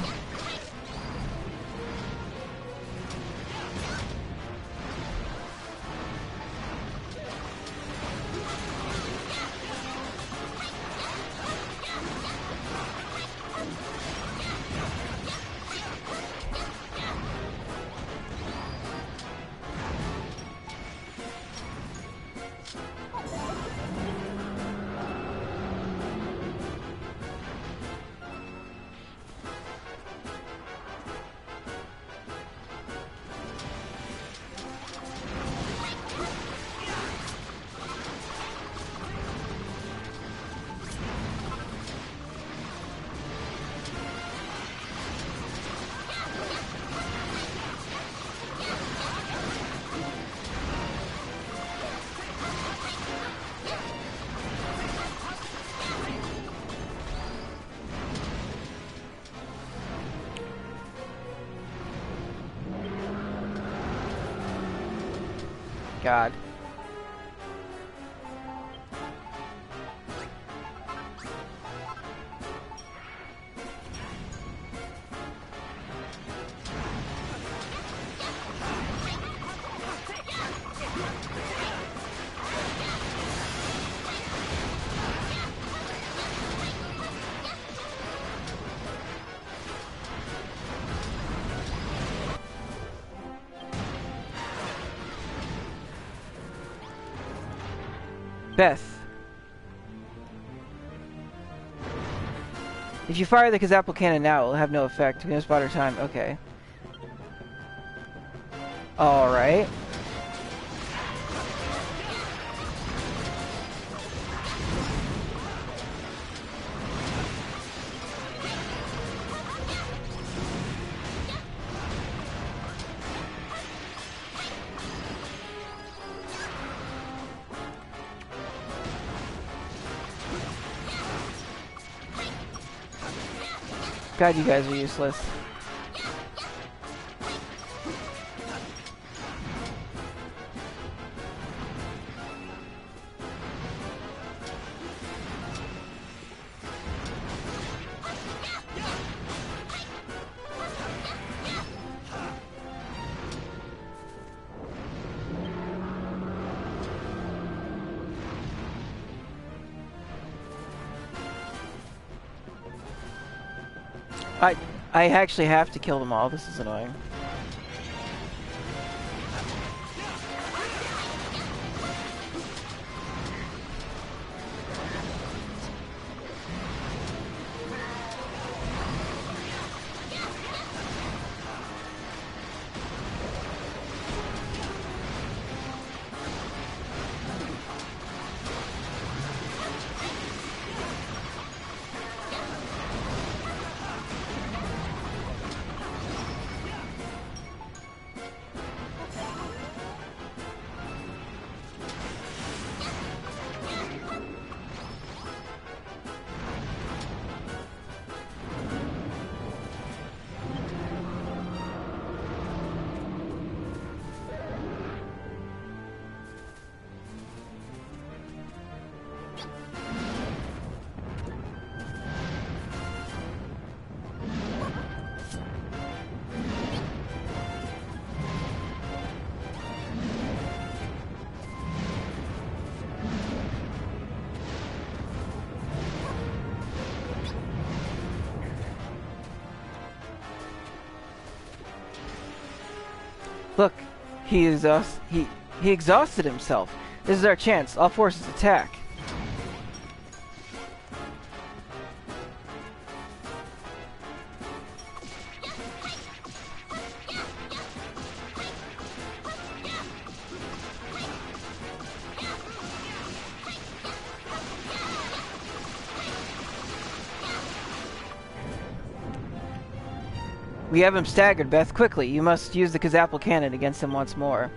God. Beth. If you fire the Kazapple cannon now, it will have no effect. We must bought her time. Okay. Alright. God, you guys are useless. I actually have to kill them all. This is annoying. Look, he exhausted himself. This is our chance. All forces attack. We have him staggered, Beth. Quickly, you must use the Kazapple cannon against him once more.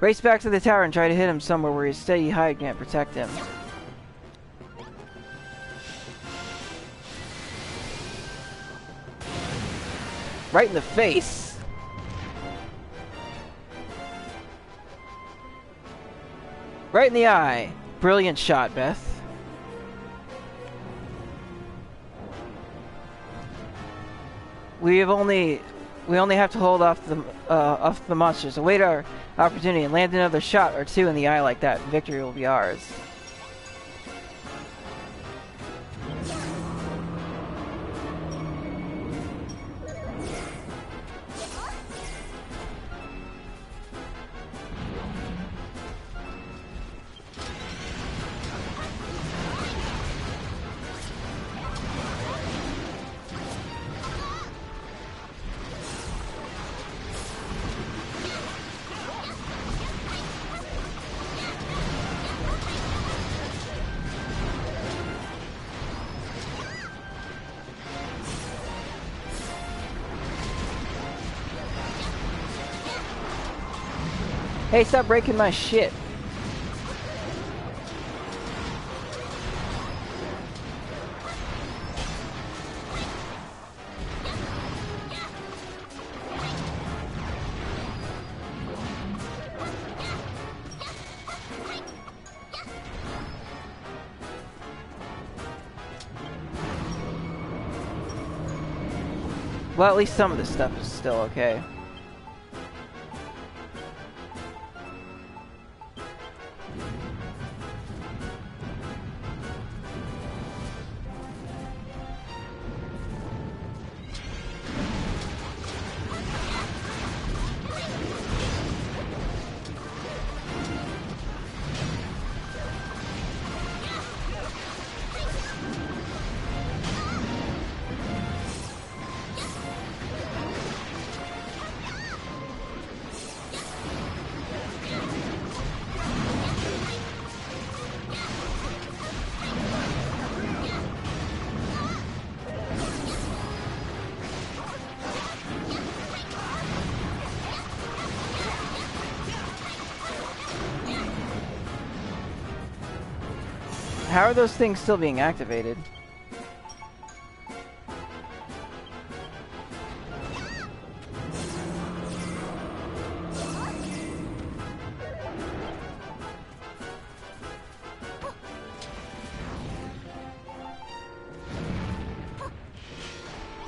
Race back to the tower and try to hit him somewhere where his steady height can't protect him. Right in the face! Right in the eye! Brilliant shot, Beth. We only have to hold off the monsters. Await our opportunity and land another shot or two in the eye like that. Victory will be ours. Hey, stop breaking my shit. Well, at least some of this stuff is still okay. How are those things still being activated?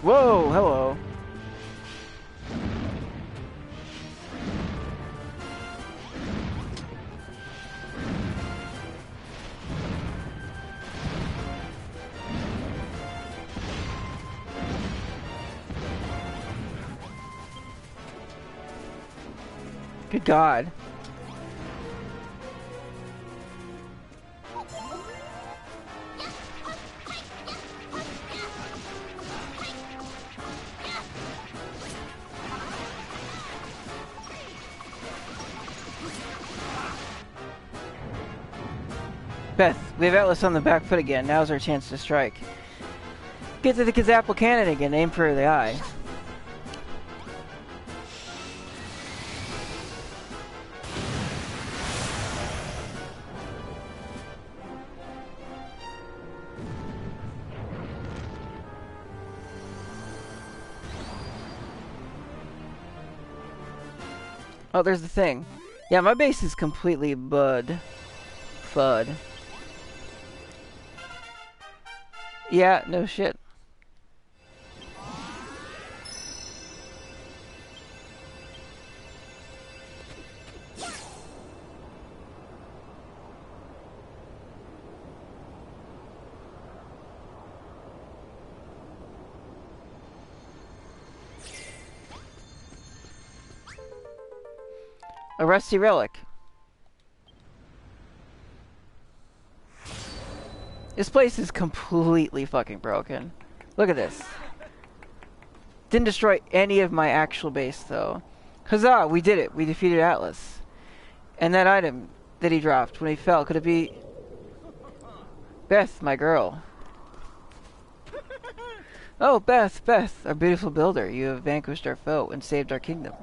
Whoa, hello. Good God. Beth, we have Atlas on the back foot again. Now's our chance to strike. Get to the Kazapple cannon again. Aim for the eye. Oh, there's the thing. Yeah, my base is completely FUD. Yeah, no shit. A rusty relic. This place is completely fucking broken. Look at this. Didn't destroy any of my actual base, though. Huzzah, we did it. We defeated Atlas. And that item that he dropped when he fell, could it be... Beth, my girl. Oh, Beth, our beautiful builder. You have vanquished our foe and saved our kingdom.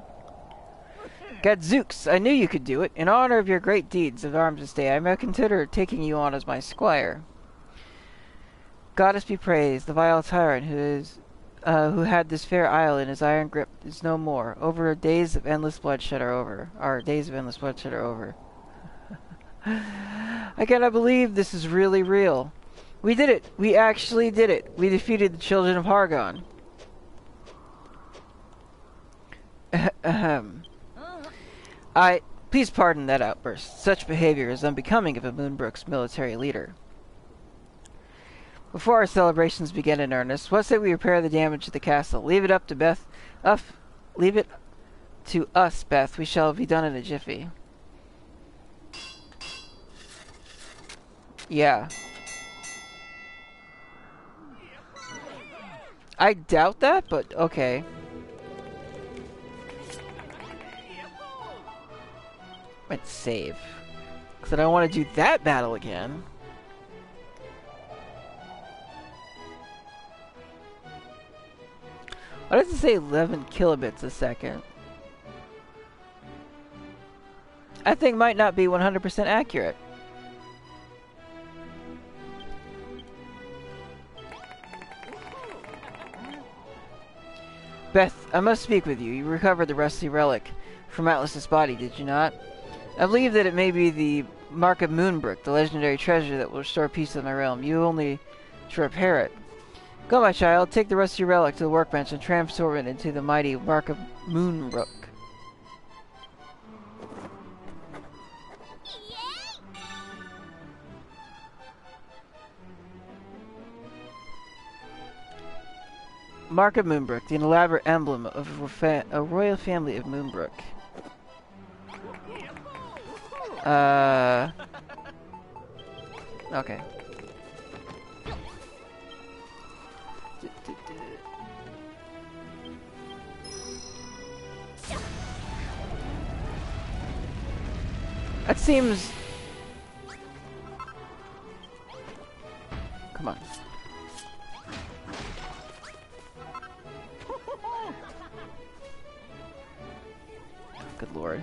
Gadzooks, I knew you could do it. In honor of your great deeds of arms this day, I may consider taking you on as my squire. Goddess be praised, the vile tyrant who had this fair isle in his iron grip is no more. Our days of endless bloodshed are over. I cannot believe this is really real. We did it. We actually did it. We defeated the children of Hargon. Ahem. Please pardon that outburst. Such behavior is unbecoming of a Moonbrook's military leader. Before our celebrations begin in earnest, what say we repair the damage to the castle? Leave it up to Beth. Leave it to us, Beth. We shall be done in a jiffy. Yeah. I doubt that, but okay. Let's save. Because I don't want to do that battle again. Why does it say 11 kilobits a second? That thing might not be 100% accurate. Beth, I must speak with you. You recovered the rusty relic from Atlas's body, did you not? I believe that it may be the Mark of Moonbrook, the legendary treasure that will restore peace in my realm. You only to repair it. Go, my child, take the rusty relic to the workbench and transform it into the mighty Mark of Moonbrook. Mark of Moonbrook, the elaborate emblem of a royal family of Moonbrook. Okay. That seems... Come on. Good lord.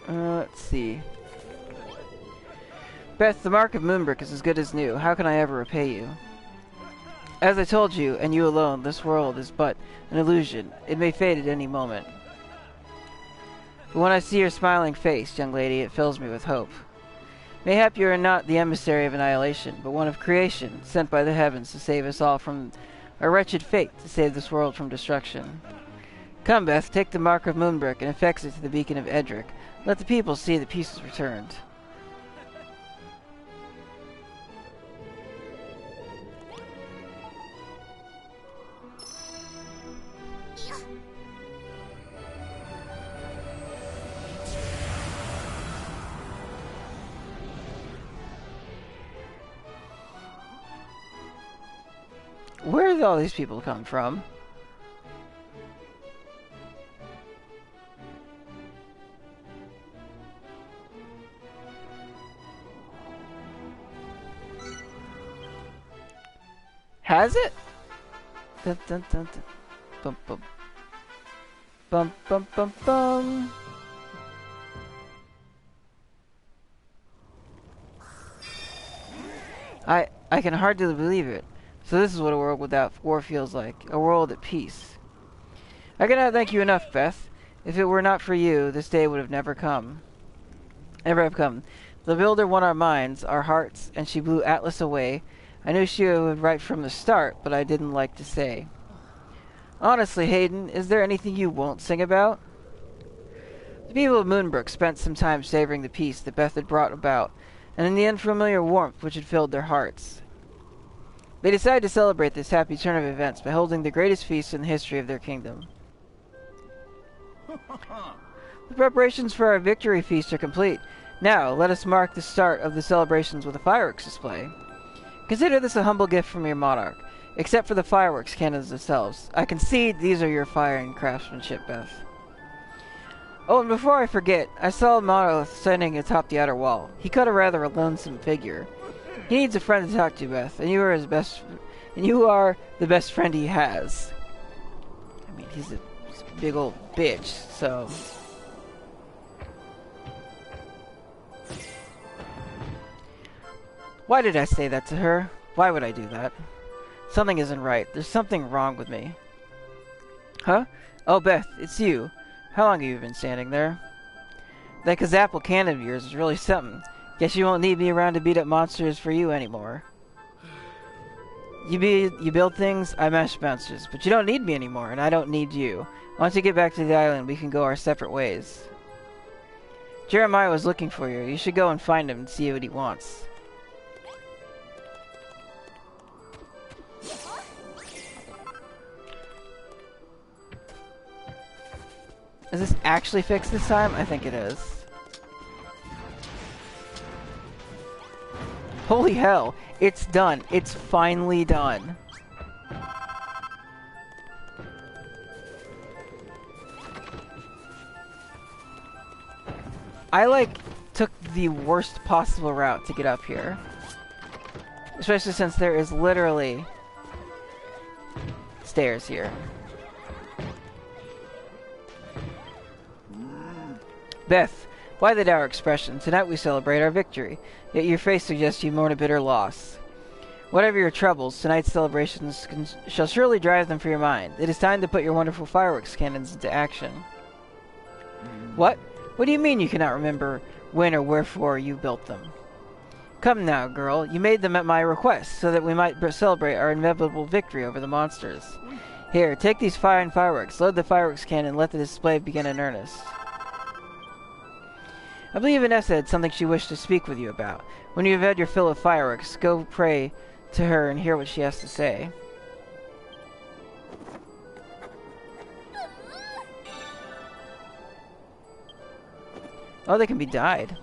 Let's see. Beth, the Mark of Moonbrook is as good as new. How can I ever repay you? As I told you, and you alone, this world is but an illusion. It may fade at any moment. But when I see your smiling face, young lady, it fills me with hope. Mayhap you are not the emissary of annihilation, but one of creation, sent by the heavens to save us all from our wretched fate, to save this world from destruction. Come, Beth, take the Mark of Moonbrook and affix it to the beacon of Edric. Let the people see the peace is returned. Where did all these people come from? Has it? Dun, dun, dun, dun. Bum, bum. Bum, bum, bum, bum. I can hardly believe it. So this is what a world without war feels like. A world at peace. I cannot thank you enough, Beth. If it were not for you, this day would have never come. Never have come. The builder won our minds, our hearts, and she blew Atlas away. I knew she would right from the start, but I didn't like to say. Honestly, Hayden, is there anything you won't sing about? The people of Moonbrook spent some time savoring the peace that Beth had brought about, and in the unfamiliar warmth which had filled their hearts. They decided to celebrate this happy turn of events by holding the greatest feast in the history of their kingdom. The preparations for our victory feast are complete. Now, let us mark the start of the celebrations with a fireworks display. Consider this a humble gift from your monarch, except for the fireworks cannons themselves. I concede these are your firing craftsmanship, Beth. Oh, and before I forget, I saw Monolith standing atop the outer wall. He cut a rather lonesome figure. He needs a friend to talk to, Beth, and you are the best friend he has. I mean, he's a big old bitch, so... Why did I say that to her? Why would I do that? Something isn't right. There's something wrong with me. Huh? Oh, Beth, it's you. How long have you been standing there? That Kazapple cannon of yours is really something. Guess you won't need me around to beat up monsters for you anymore. You build things, I mash monsters, but you don't need me anymore, and I don't need you. Once you get back to the island, we can go our separate ways. Jeremiah was looking for you. You should go and find him and see what he wants. Is this actually fixed this time? I think it is. Holy hell, it's done. It's finally done. I took the worst possible route to get up here. Especially since there is literally stairs here. Beth, why the dour expression? Tonight we celebrate our victory, yet your face suggests you mourn a bitter loss. Whatever your troubles, tonight's celebrations shall surely drive them from your mind. It is time to put your wonderful fireworks cannons into action. What? What do you mean you cannot remember when or wherefore you built them? Come now, girl. You made them at my request, so that we might celebrate our inevitable victory over the monsters. Here, take these fine fireworks, load the fireworks cannon, and let the display begin in earnest. I believe Vanessa had something she wished to speak with you about. When you have had your fill of fireworks, go pray to her and hear what she has to say. Oh, they can be dyed.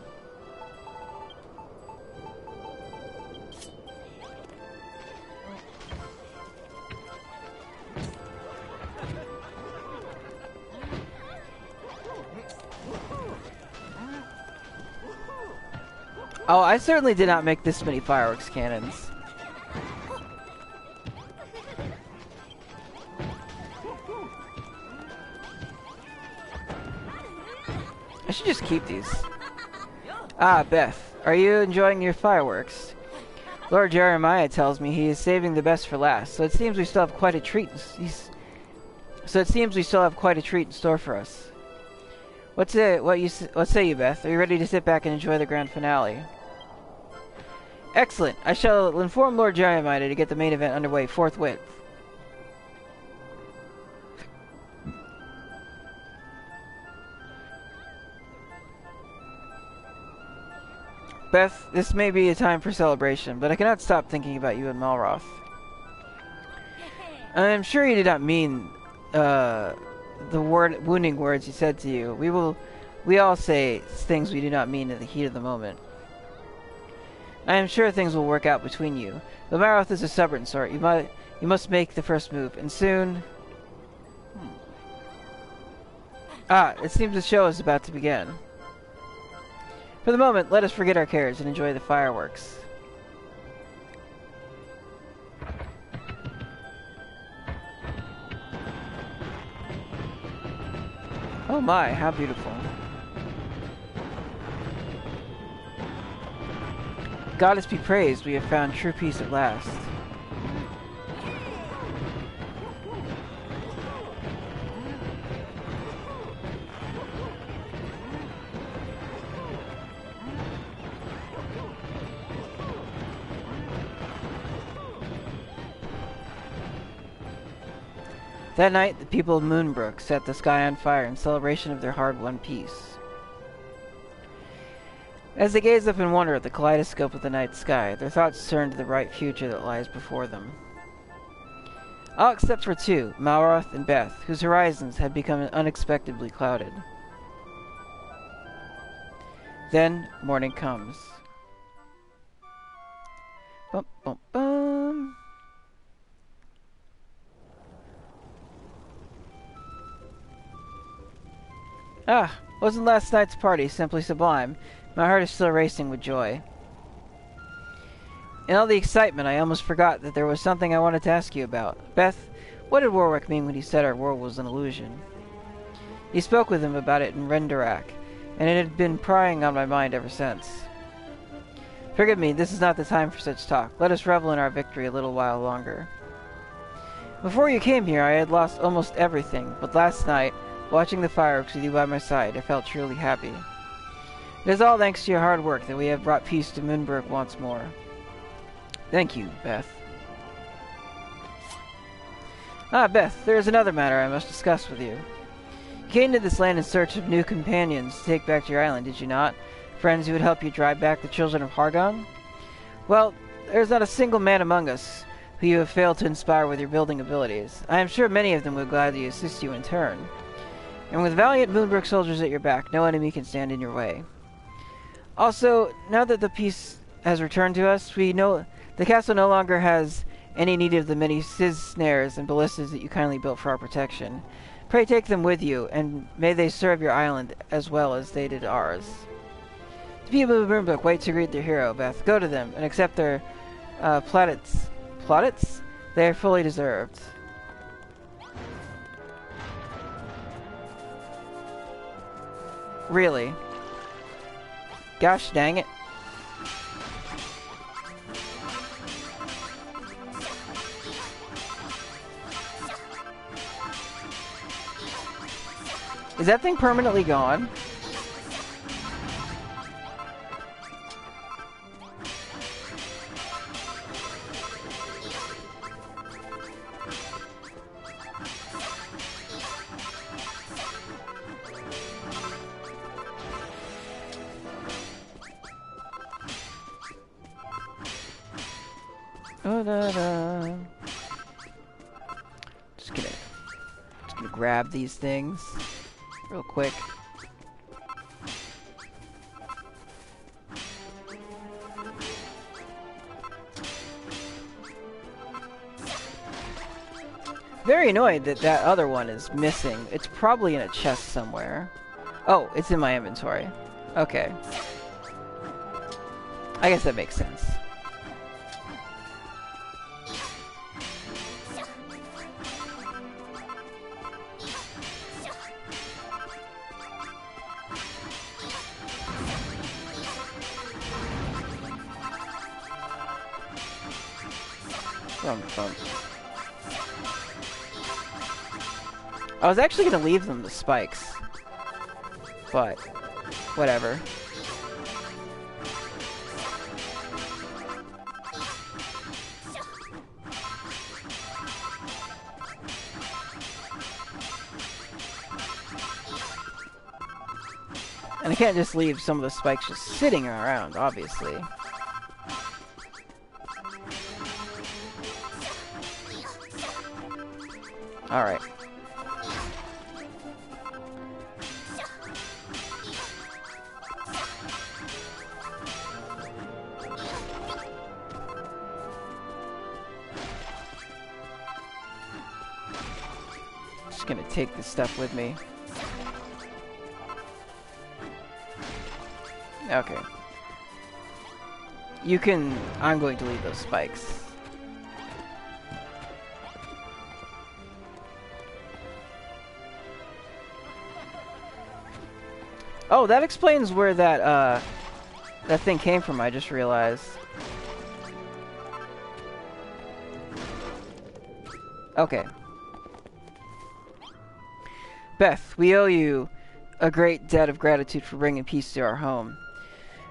Oh, I certainly did not make this many fireworks cannons. I should just keep these. Ah, Beth, are you enjoying your fireworks? Lord Jeremiah tells me he is saving the best for last, so it seems we still have quite a treat. In store for us. What say you, Beth? Are you ready to sit back and enjoy the grand finale? Excellent. I shall inform Lord Jeremiah to get the main event underway forthwith. Beth, this may be a time for celebration, but I cannot stop thinking about you and Malroth. I am sure you did not mean the wounding words he said to you. We all say things we do not mean in the heat of the moment. I am sure things will work out between you. But Malroth is a stubborn sort. You must make the first move, and soon... Ah, it seems the show is about to begin. For the moment, let us forget our cares and enjoy the fireworks. Oh my, how beautiful. Goddess be praised, we have found true peace at last. That night, the people of Moonbrook set the sky on fire in celebration of their hard-won peace. As they gaze up in wonder at the kaleidoscope of the night sky, their thoughts turn to the bright future that lies before them. All except for two, Malroth and Beth, whose horizons had become unexpectedly clouded. Then, morning comes. Bum, bum, bum. Ah, wasn't last night's party simply sublime? My heart is still racing with joy. In all the excitement, I almost forgot that there was something I wanted to ask you about. Beth, what did Warwick mean when he said our world was an illusion? You spoke with him about it in Rendarak, and it had been prying on my mind ever since. Forgive me, this is not the time for such talk. Let us revel in our victory a little while longer. Before you came here, I had lost almost everything, but last night, watching the fireworks with you by my side, I felt truly happy. It is all thanks to your hard work that we have brought peace to Moonbrook once more. Thank you, Beth. Ah, Beth, there is another matter I must discuss with you. You came to this land in search of new companions to take back to your island, did you not? Friends who would help you drive back the children of Hargon? Well, there is not a single man among us who you have failed to inspire with your building abilities. I am sure many of them would gladly assist you in turn. And with valiant Moonbrook soldiers at your back, no enemy can stand in your way. Also, now that the peace has returned to us, we know the castle no longer has any need of the many sizz snares and ballistas that you kindly built for our protection. Pray take them with you, and may they serve your island as well as they did ours. The people of Moonbrook wait to greet their hero, Beth. Go to them and accept their plaudits. Plaudits? They are fully deserved. Really? Gosh dang it. Is that thing permanently gone? Oh, Just gonna grab these things real quick. Very annoyed that that other one is missing. It's probably in a chest somewhere. Oh, it's in my inventory. Okay. I guess that makes sense. I was actually going to leave them the spikes, but whatever. And I can't just leave some of the spikes just sitting around, obviously. Alright. Just gonna take this stuff with me. Okay. You can... I'm going to leave those spikes. Oh, that explains where that, that thing came from, I just realized. Okay. Beth, we owe you a great debt of gratitude for bringing peace to our home.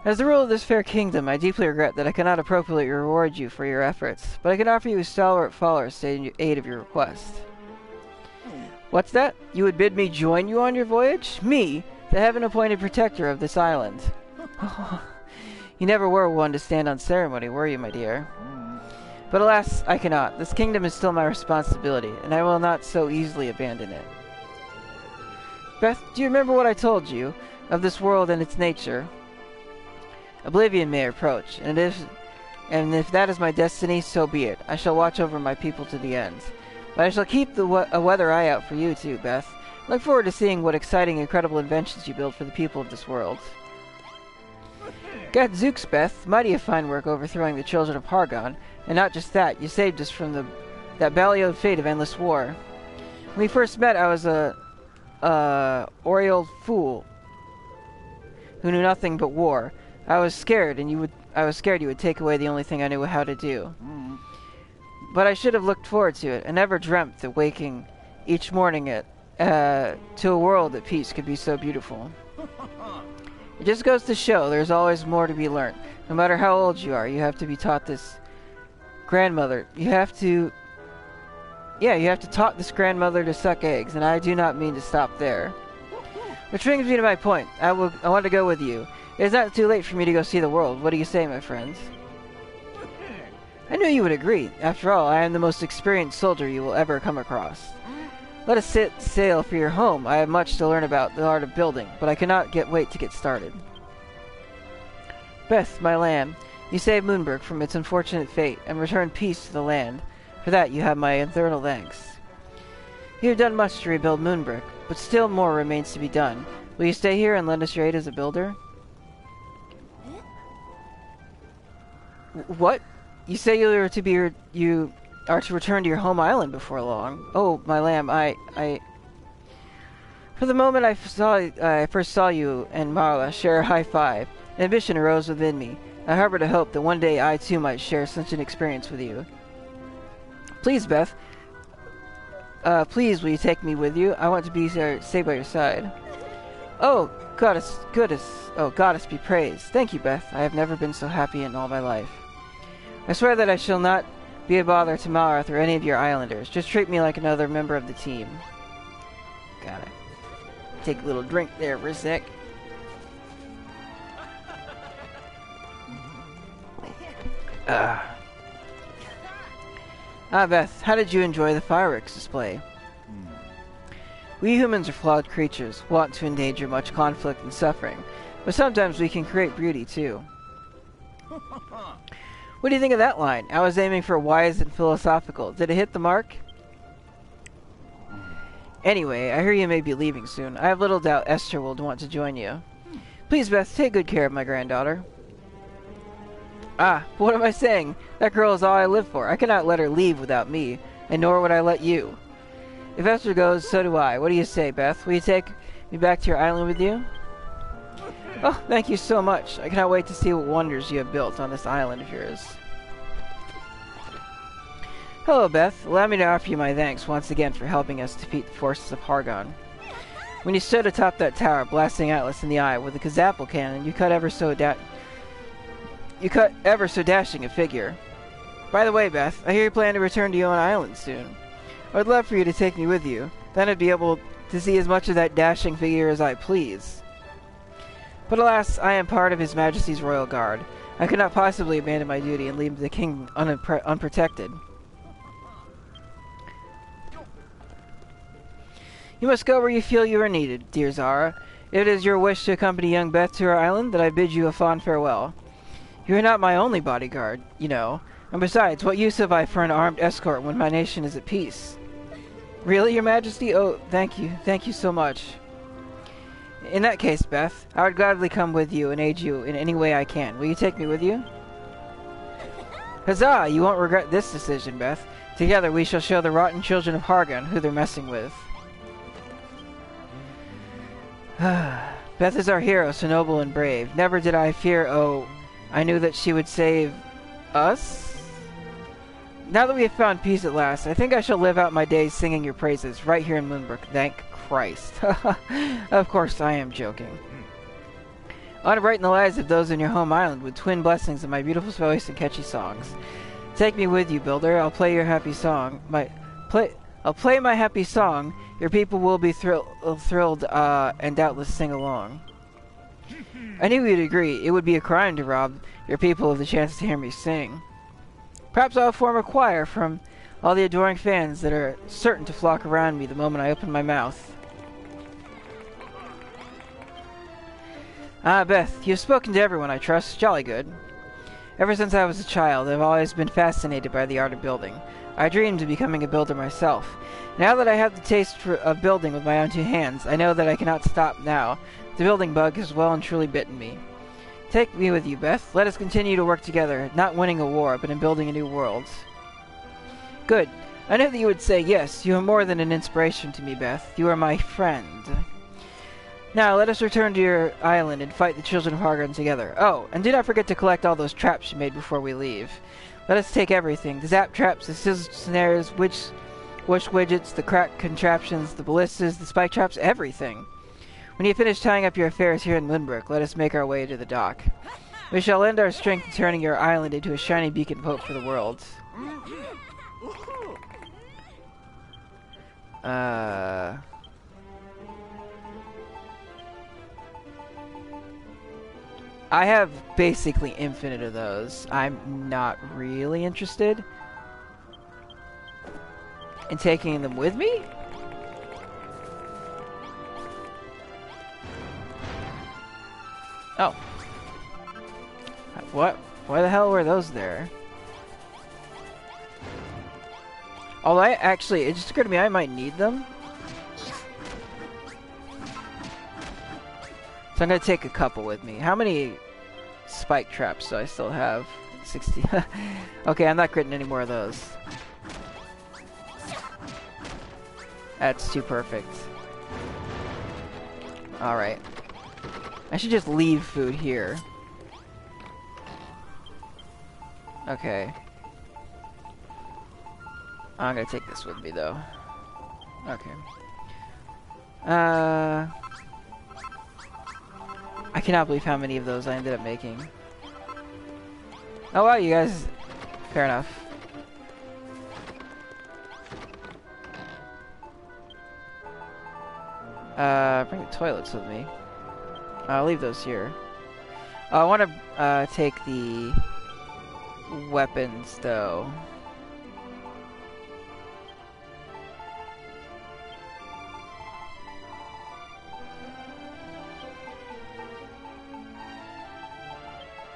As the ruler of this fair kingdom, I deeply regret that I cannot appropriately reward you for your efforts, but I can offer you a stalwart follower in aid of your request. What's that? You would bid me join you on your voyage? Me, the heaven-appointed protector of this island. You never were one to stand on ceremony, were you, my dear? But alas, I cannot. This kingdom is still my responsibility, and I will not so easily abandon it. Beth, do you remember what I told you of this world and its nature? Oblivion may approach, and if that is my destiny, so be it. I shall watch over my people to the end. But I shall keep a weather eye out for you too, Beth. I look forward to seeing what exciting, incredible inventions you build for the people of this world. Gadzooks, Beth, mighty a fine work overthrowing the children of Hargon, and not just that, you saved us from that ballioled fate of endless war. When we first met, I was a old fool who knew nothing but war. I was scared you would take away the only thing I knew how to do. But I should have looked forward to it. I never dreamt that waking each morning to a world at peace could be so beautiful. It just goes to show there's always more to be learned. No matter how old you are, you have to be taught this. Grandmother, you have to Yeah, you have to taught this grandmother to suck eggs, and I do not mean to stop there. Which brings me to my point. I want to go with you. It is not too late for me to go see the world. What do you say, my friends? I knew you would agree. After all, I am the most experienced soldier you will ever come across. Let us set sail for your home. I have much to learn about the art of building, but I cannot wait to get started. Beth, my lamb, you saved Moonbrook from its unfortunate fate and returned peace to the land. For that you have my eternal thanks. You have done much to rebuild Moonbrook, but still more remains to be done. Will you stay here and lend us your aid as a builder? What? You say you are to return to your home island before long. Oh, my lamb, For the moment I first saw you and Marla share a high five, an ambition arose within me. I harbored a hope that one day I too might share such an experience with you. Please, Beth. Please, will you take me with you? I want to stay by your side. Oh, goddess be praised. Thank you, Beth. I have never been so happy in all my life. I swear that I shall not be a bother to Malrath or any of your islanders. Just treat me like another member of the team. Gotta take a little drink there for a sec. Beth, how did you enjoy the fireworks display? We humans are flawed creatures, wont to endanger much conflict and suffering, but sometimes we can create beauty too. What do you think of that line? I was aiming for wise and philosophical. Did it hit the mark? Anyway, I hear you may be leaving soon. I have little doubt Esther will want to join you. Please, Beth, take good care of my granddaughter. What am I saying? That girl is all I live for. I cannot let her leave without me, and nor would I let you. If Esther goes, so do I. What do you say, Beth? Will you take me back to your island with you? Oh, thank you so much. I cannot wait to see what wonders you have built on this island of yours. Hello, Beth. Allow me to offer you my thanks once again for helping us defeat the forces of Hargon. When you stood atop that tower, blasting Atlas in the eye with a Kazapple cannon, you cut ever so dashing a figure. By the way, Beth, I hear you plan to return to your own island soon. I would love for you to take me with you. Then I'd be able to see as much of that dashing figure as I please. But alas, I am part of His Majesty's Royal Guard. I could not possibly abandon my duty and leave the king unprotected. You must go where you feel you are needed, dear Zara. If it is your wish to accompany young Beth to her island, then I bid you a fond farewell. You are not my only bodyguard, you know. And besides, what use have I for an armed escort when my nation is at peace? Really, Your Majesty? Oh, thank you. Thank you so much. In that case, Beth, I would gladly come with you and aid you in any way I can. Will you take me with you? Huzzah! You won't regret this decision, Beth. Together we shall show the rotten children of Hargon who they're messing with. Beth is our hero, so noble and brave. Never did I fear, I knew that she would save us? Now that we have found peace at last, I think I shall live out my days singing your praises, right here in Moonbrook. Thank Christ. Of course, I am joking. I want to brighten the lives of those in your home island with twin blessings of my beautiful voice and catchy songs. Take me with you, Builder. I'll play your happy song. I'll play my happy song. Your people will be thrilled and doubtless sing along. I knew you'd agree. It would be a crime to rob your people of the chance to hear me sing. Perhaps I'll form a choir from all the adoring fans that are certain to flock around me the moment I open my mouth. Beth, you've spoken to everyone, I trust. Jolly good. Ever since I was a child, I've always been fascinated by the art of building. I dreamed of becoming a builder myself. Now that I have the taste of building with my own two hands, I know that I cannot stop now. The building bug has well and truly bitten me. Take me with you, Beth. Let us continue to work together, not winning a war, but in building a new world. Good. I knew that you would say yes. You are more than an inspiration to me, Beth. You are my friend. Now, let us return to your island and fight the children of Hargon together. Oh, and do not forget to collect all those traps you made before we leave. Let us take everything. The zap traps, the scissor snares, witch widgets, the crack contraptions, the ballistas, the spike traps, everything. When you finish tying up your affairs here in Moonbrook, let us make our way to the dock. We shall lend our strength in turning your island into a shining beacon of hope for the world. Uh... I have basically infinite of those. I'm not really interested in taking them with me. Oh. What? Why the hell were those there? Although it just occurred to me I might need them. So I'm gonna take a couple with me. How many spike traps do I still have? 60. Okay, I'm not getting any more of those. That's too perfect. Alright. I should just leave food here. Okay. I'm gonna take this with me though. Okay. I cannot believe how many of those I ended up making. Oh wow, you guys... Fair enough. Bring the toilets with me. I'll leave those here. I want to take the weapons though.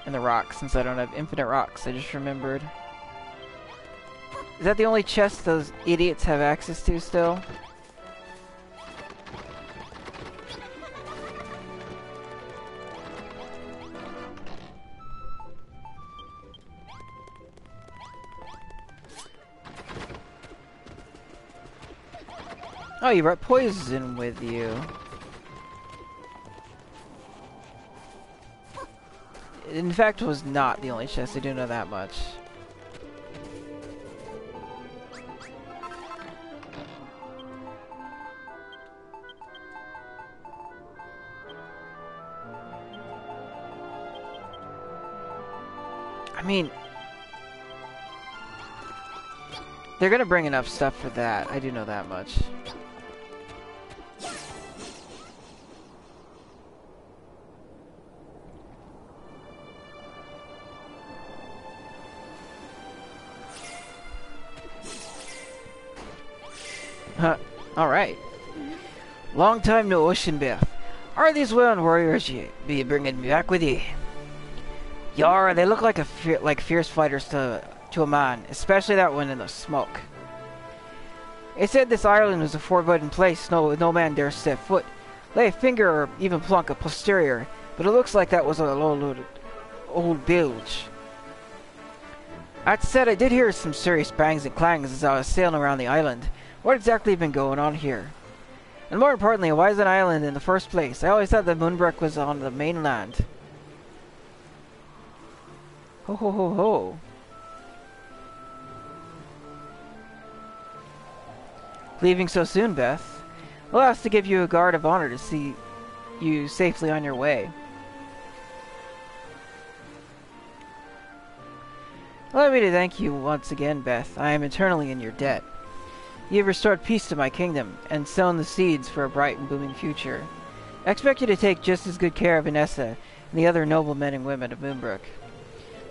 And the rocks, since I don't have infinite rocks, I just remembered. Is that the only chest those idiots have access to still? Oh, you brought poison with you. In fact, it was not the only chest. I do know that much. I mean, they're gonna bring enough stuff for that. I do know that much. Alright. Long time no ocean bath. Are these women warriors you be bringing me back with you? Yar, they look like fierce fighters to a man, especially that one in the smoke. It said this island was a forbidden place, no man dare step foot, lay a finger or even plunk a posterior, but it looks like that was an old bilge. That said, I did hear some serious bangs and clangs as I was sailing around the island. What exactly been going on here? And more importantly, why is an island in the first place? I always thought that Moonbrook was on the mainland. Ho ho ho ho. Leaving so soon, Beth? We'll have to give you a guard of honor to see you safely on your way. Allow me to thank you once again, Beth. I am eternally in your debt. You have restored peace to my kingdom, and sown the seeds for a bright and booming future. I expect you to take just as good care of Vanessa and the other noble men and women of Moonbrook.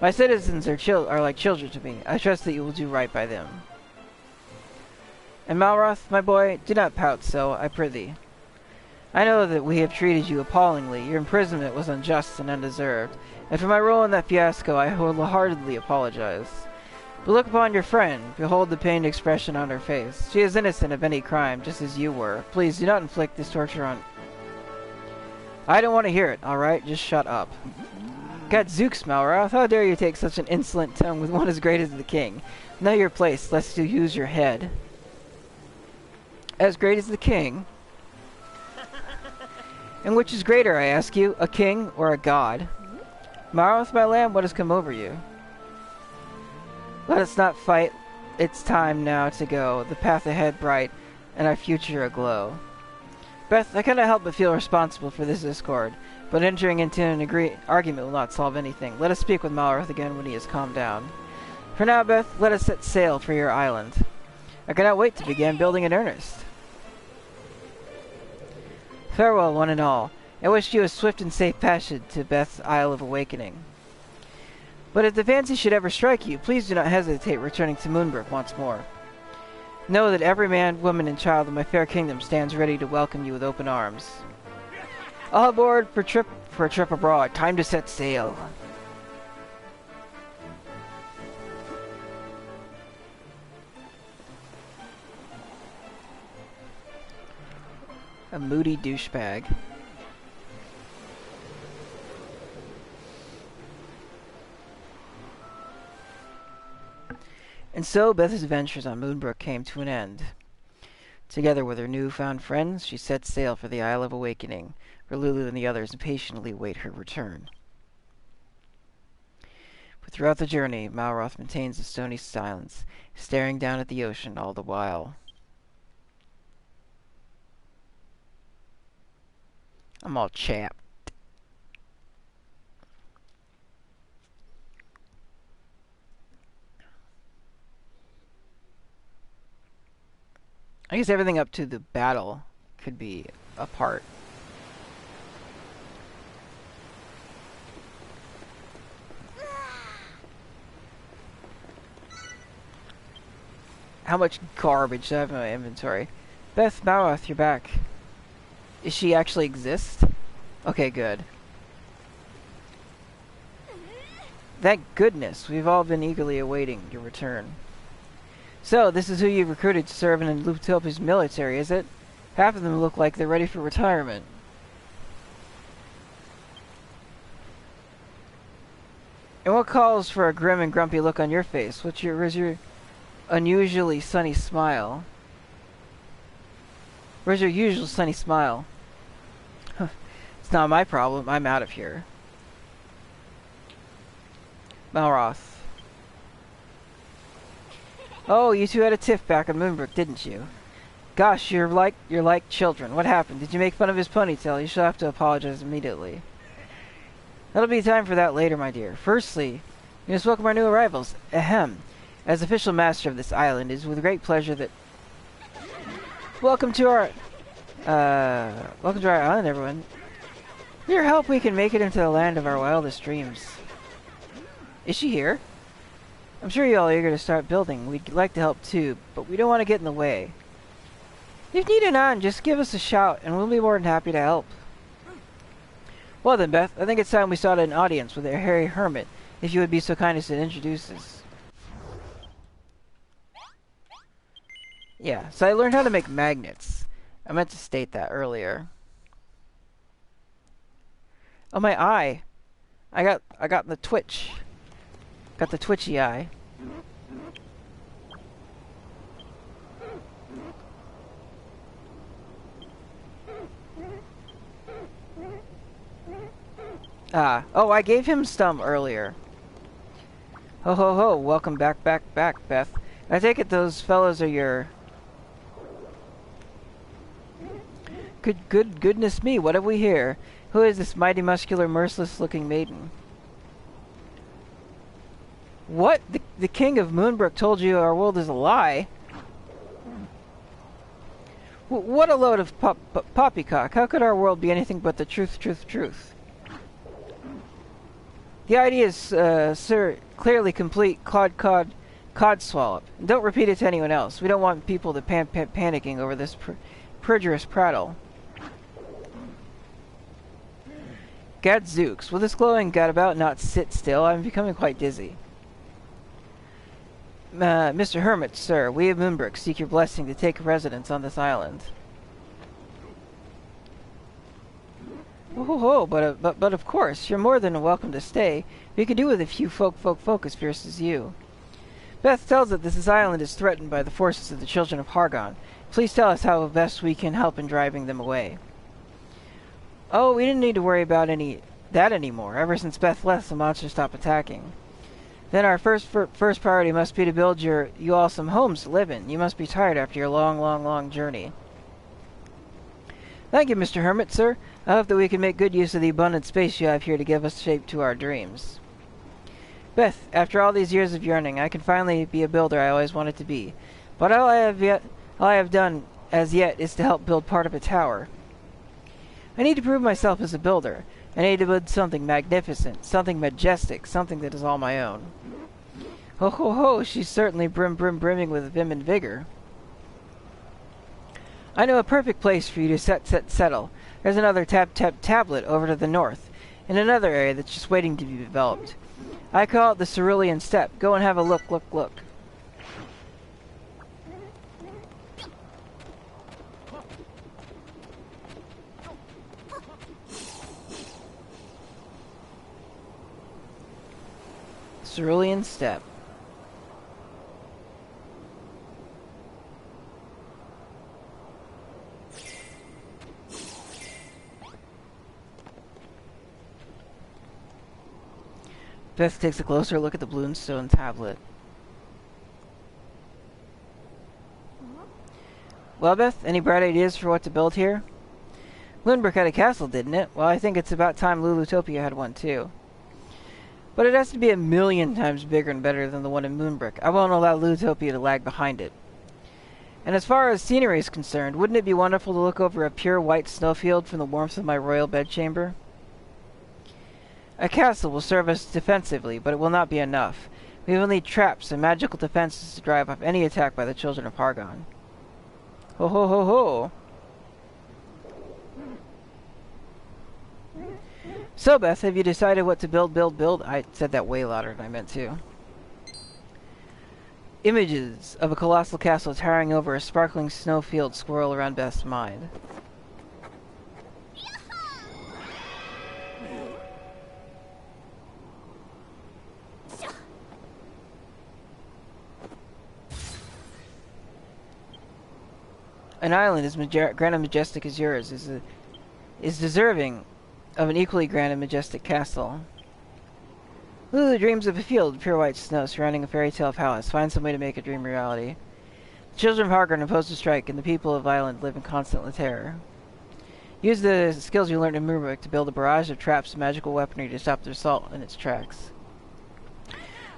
My citizens are like children to me. I trust that you will do right by them. And Malroth, my boy, do not pout so, I prithee. I know that we have treated you appallingly. Your imprisonment was unjust and undeserved, and for my role in that fiasco I wholeheartedly apologize. But look upon your friend. Behold the pained expression on her face. She is innocent of any crime, just as you were. Please do not inflict this torture on... I don't want to hear it, alright? Just shut up. Gadzooks, Malroth, how dare you take such an insolent tone with one as great as the king? Know your place, lest you use your head. As great as the king? And which is greater, I ask you, a king or a god? Malroth, my lamb, what has come over you? Let us not fight. It's time now to go. The path ahead bright, and our future aglow. Beth, I cannot help but feel responsible for this discord, but entering into an argument will not solve anything. Let us speak with Malroth again when he has calmed down. For now, Beth, let us set sail for your island. I cannot wait to begin building in earnest. Farewell, one and all. I wish you a swift and safe passage to Beth's Isle of Awakening. But if the fancy should ever strike you, please do not hesitate returning to Moonbrook once more. Know that every man, woman, and child of my fair kingdom stands ready to welcome you with open arms. All aboard for a trip abroad. Time to set sail. A moody douchebag. And so Beth's adventures on Moonbrook came to an end. Together with her newfound friends, she set sail for the Isle of Awakening, where Lulu and the others impatiently await her return. But throughout the journey, Malroth maintains a stony silence, staring down at the ocean all the while. I'm all chapped. I guess everything up to the battle could be a part. How much garbage do I have in my inventory? Beth Malroth, you're back. Is she actually exist? Okay, good. Thank goodness. We've all been eagerly awaiting your return. So, this is who you've recruited to serve in Lutopia's military, is it? Half of them look like they're ready for retirement. And what calls for a grim and grumpy look on your face? Where's your unusually sunny smile? Where's your usual sunny smile? It's not my problem. I'm out of here. Malroth. Oh, you two had a tiff back on Moonbrook, didn't you? Gosh, you're like children. What happened? Did you make fun of his ponytail? You should have to apologize immediately. That'll be time for that later, my dear. Firstly, we must welcome our new arrivals. Ahem. As official master of this island, it is with great pleasure that... Welcome to our island, everyone. With your help, we can make it into the land of our wildest dreams. Is she here? I'm sure you're all eager to start building. We'd like to help too, but we don't want to get in the way. If needed on, just give us a shout, and we'll be more than happy to help. Well then, Beth, I think it's time we started an audience with a hairy hermit, if you would be so kind as to introduce us. Yeah, so I learned how to make magnets. I meant to state that earlier. Oh, my eye. I got the twitch. Got the twitchy eye. Oh, I gave him Stum earlier. Ho ho ho, welcome back, Beth. I take it those fellows are your... Goodness me, what have we here? Who is this mighty, muscular, merciless-looking maiden? What? The king of Moonbrook told you our world is a lie? What a load of poppycock. How could our world be anything but the truth? The idea is, sir, clearly complete codswallop. Don't repeat it to anyone else. We don't want people to panicking over this perjurious prattle. Gadzooks, will this glowing gadabout not sit still? I'm becoming quite dizzy. Mr. Hermit, sir, we of Moonbrook seek your blessing to take residence on this island. Oh, but of course, you're more than welcome to stay. We could do with a few folk as fierce as you. Beth tells that this island is threatened by the forces of the children of Hargon. Please tell us how best we can help in driving them away. Oh, we didn't need to worry about that anymore. Ever since Beth left, the monsters stopped attacking. Then our first priority must be to build you all some homes to live in. You must be tired after your long journey. Thank you, Mr. Hermit, sir. I hope that we can make good use of the abundant space you have here to give us shape to our dreams. Beth, after all these years of yearning, I can finally be a builder I always wanted to be. But all I have done as yet is to help build part of a tower. I need to prove myself as a builder. I need to build something magnificent, something majestic, something that is all my own. Ho ho ho, she's certainly brimming with vim and vigor. I know a perfect place for you to settle. There's another tablet over to the north, in another area that's just waiting to be developed. I call it the Cerulean Steppe. Go and have a look. Cerulean Steppe. Beth takes a closer look at the Bloomstone tablet. Well, Beth, any bright ideas for what to build here? Moonbrook had a castle, didn't it? Well, I think it's about time Lulutopia had one, too. But it has to be a million times bigger and better than the one in Moonbrook. I won't allow Lulutopia to lag behind it. And as far as scenery is concerned, wouldn't it be wonderful to look over a pure white snowfield from the warmth of my royal bedchamber? A castle will serve us defensively, but it will not be enough. We will need traps and magical defenses to drive off any attack by the children of Hargon. Ho ho ho ho! So, Beth, have you decided what to build? I said that way louder than I meant to. Images of a colossal castle towering over a sparkling snowfield swirl around Beth's mind. An island as grand and majestic as yours is deserving of an equally grand and majestic castle. Lulu dreams of a field of pure white snow surrounding a fairy tale palace. Find some way to make a dream reality. The children of Hargon oppose the strike, and the people of the island live in constant terror. Use the skills you learned in Moonbrook to build a barrage of traps and magical weaponry to stop their assault in its tracks.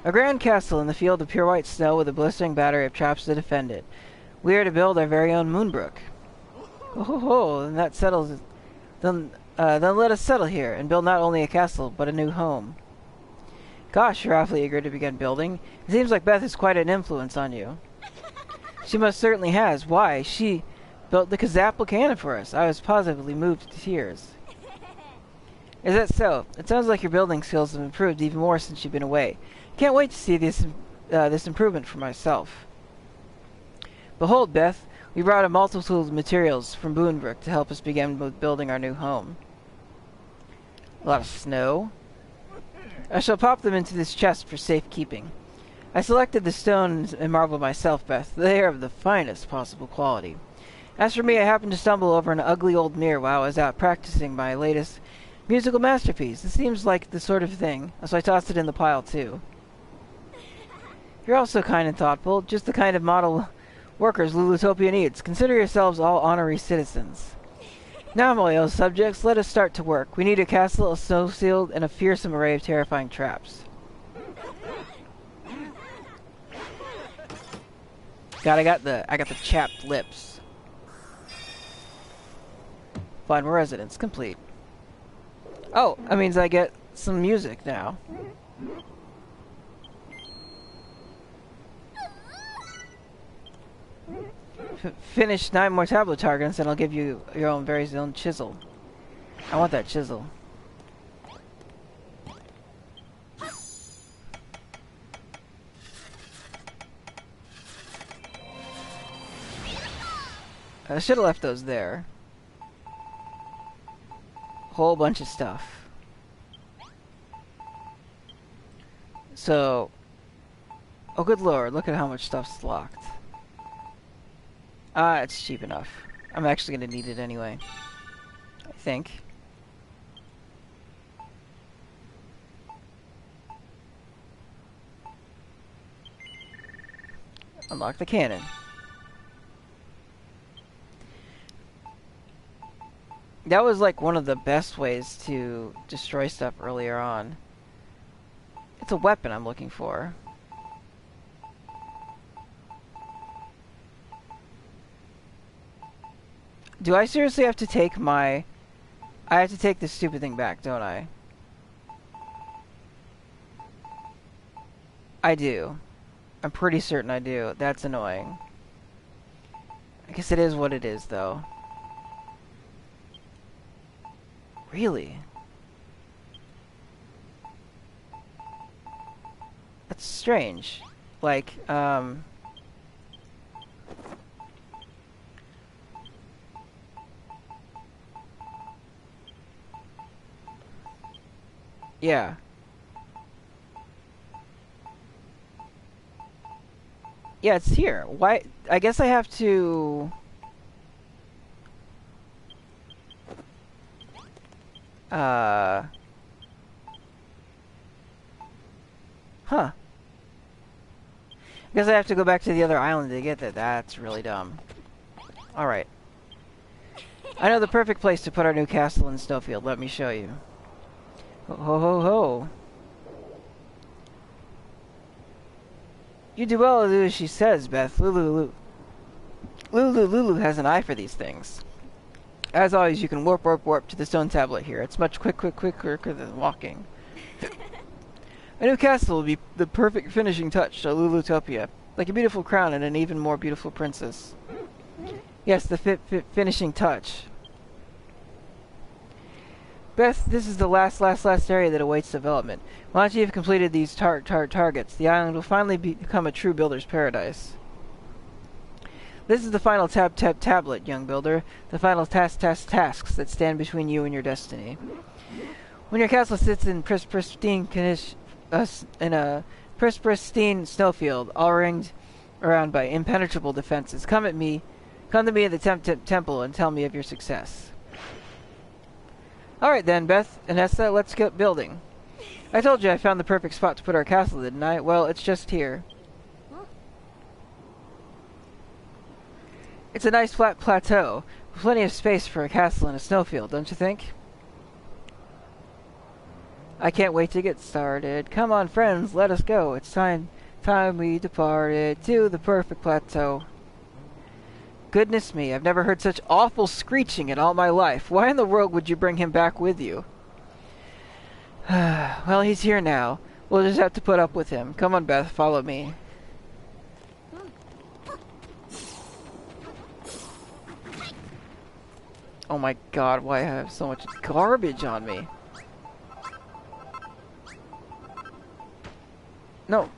A grand castle in the field of pure white snow with a blistering battery of traps to defend it. We are to build our very own Moonbrook. Oh, then that settles it. Then let us settle here and build not only a castle, but a new home. Gosh, you're awfully eager to begin building. It seems like Beth has quite an influence on you. She most certainly has. Why? She built the Kazapple cannon for us. I was positively moved to tears. Is that so? It sounds like your building skills have improved even more since you've been away. Can't wait to see this improvement for myself. Behold, Beth, we brought a multitude of materials from Moonbrook to help us begin building our new home. A lot of snow. I shall pop them into this chest for safekeeping. I selected the stone and marble myself, Beth. They are of the finest possible quality. As for me, I happened to stumble over an ugly old mirror while I was out practicing my latest musical masterpiece. It seems like the sort of thing, so I tossed it in the pile too. You're also kind and thoughtful, just the kind of model workers Lulutopia needs. Consider yourselves all honorary citizens. Now, my loyal subjects, let us start to work. We need a castle, a snow shield, and a fearsome array of terrifying traps. God, I got the chapped lips. Find more residence complete. Oh, that means I get some music now. Finish 9 more tablet targets and I'll give you your own very own chisel. I want that chisel. I should have left those there. Whole bunch of stuff. So, oh good lord, look at how much stuff's locked. It's cheap enough. I'm actually gonna need it anyway. I think. Unlock the cannon. That was like one of the best ways to destroy stuff earlier on. It's a weapon I'm looking for. Do I seriously have to take my I have to take this stupid thing back, don't I? I do. I'm pretty certain I do. That's annoying. I guess it is what it is, though. Really? That's strange. Like, yeah. Yeah, it's here. Why? I guess I have to... Huh. I guess I have to go back to the other island to get that. That's really dumb. Alright. I know the perfect place to put our new castle in Snowfield. Let me show you. Ho ho ho ho. You do well to do as she says, Beth. Lulu has an eye for these things. As always, you can warp, warp, warp to the stone tablet here. It's much quicker than walking. A new castle will be the perfect finishing touch to Lulutopia. Like a beautiful crown and an even more beautiful princess. Yes, the finishing touch. Beth, this is the last area that awaits development. Once you have completed these targets, the island will finally become a true builder's paradise. This is the final tablet, young builder. The final tasks that stand between you and your destiny. When your castle sits in pristine snowfield, all ringed around by impenetrable defenses, come to me at the temple and tell me of your success. Alright then, Beth and Essa, let's get building. I told you I found the perfect spot to put our castle, didn't I? Well, it's just here. It's a nice flat plateau, with plenty of space for a castle in a snowfield, don't you think? I can't wait to get started. Come on, friends, let us go. It's time we departed to the perfect plateau. Goodness me, I've never heard such awful screeching in all my life. Why in the world would you bring him back with you? Well, he's here now. We'll just have to put up with him. Come on, Beth, follow me. Oh my god, why I have so much garbage on me? No.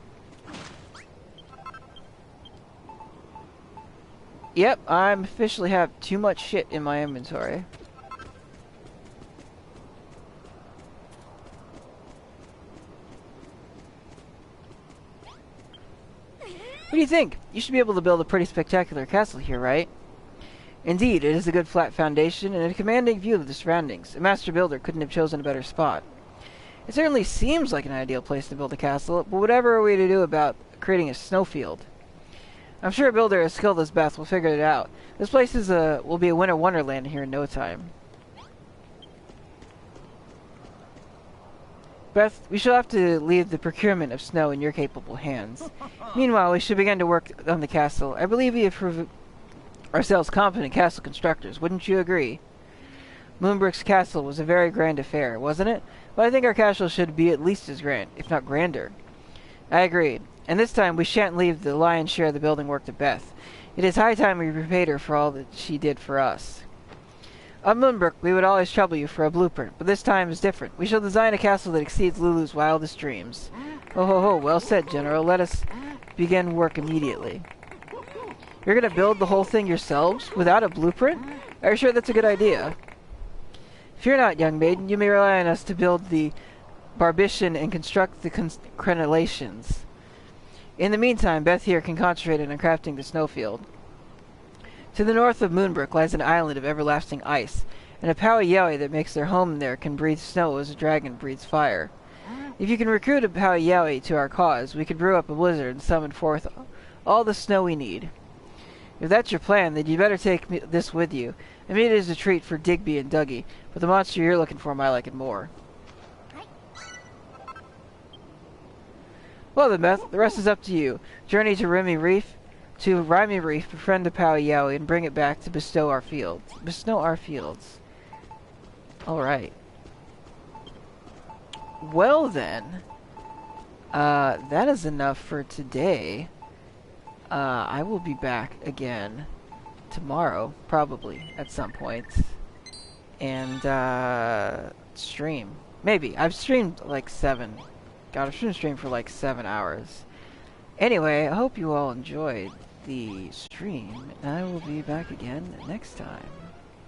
Yep, I officially have too much shit in my inventory. What do you think? You should be able to build a pretty spectacular castle here, right? Indeed, it is a good flat foundation and a commanding view of the surroundings. A master builder couldn't have chosen a better spot. It certainly seems like an ideal place to build a castle, but whatever are we to do about creating a snowfield? I'm sure a builder as skilled as Beth will figure it out. This place will be a winter wonderland here in no time. Beth, we shall have to leave the procurement of snow in your capable hands. Meanwhile, we should begin to work on the castle. I believe we have proved ourselves competent castle constructors. Wouldn't you agree? Moonbrook's castle was a very grand affair, wasn't it? But I think our castle should be at least as grand, if not grander. I agree. And this time we shan't leave the lion's share of the building work to Beth. It is high time we repaid her for all that she did for us. On Moonbrook, we would always trouble you for a blueprint, but this time is different. We shall design a castle that exceeds Lulu's wildest dreams. Ho ho ho, well said, General. Let us begin work immediately. You're going to build the whole thing yourselves, without a blueprint? Are you sure that's a good idea? Fear not, young maiden. You may rely on us to build the barbition and construct the crenellations. In the meantime, Beth here can concentrate on crafting the snowfield. To the north of Moonbrook lies an island of everlasting ice, and a Powiyawi that makes their home there can breathe snow as a dragon breathes fire. If you can recruit a Powiyawi to our cause, we could brew up a blizzard and summon forth all the snow we need. If that's your plan, then you better take this with you. I mean, it is a treat for Digby and Dougie, but the monster you're looking for might like it more. Well then, Beth, the rest is up to you. Journey to Rimy Reef, befriend the Powiyawi, and bring it back to bestow our fields. Alright. Well then, that is enough for today. I will be back again tomorrow, probably, at some point. And, stream. Maybe. I've streamed like 7. God, I've streamed for like 7 hours. Anyway, I hope you all enjoyed the stream, and I will be back again next time.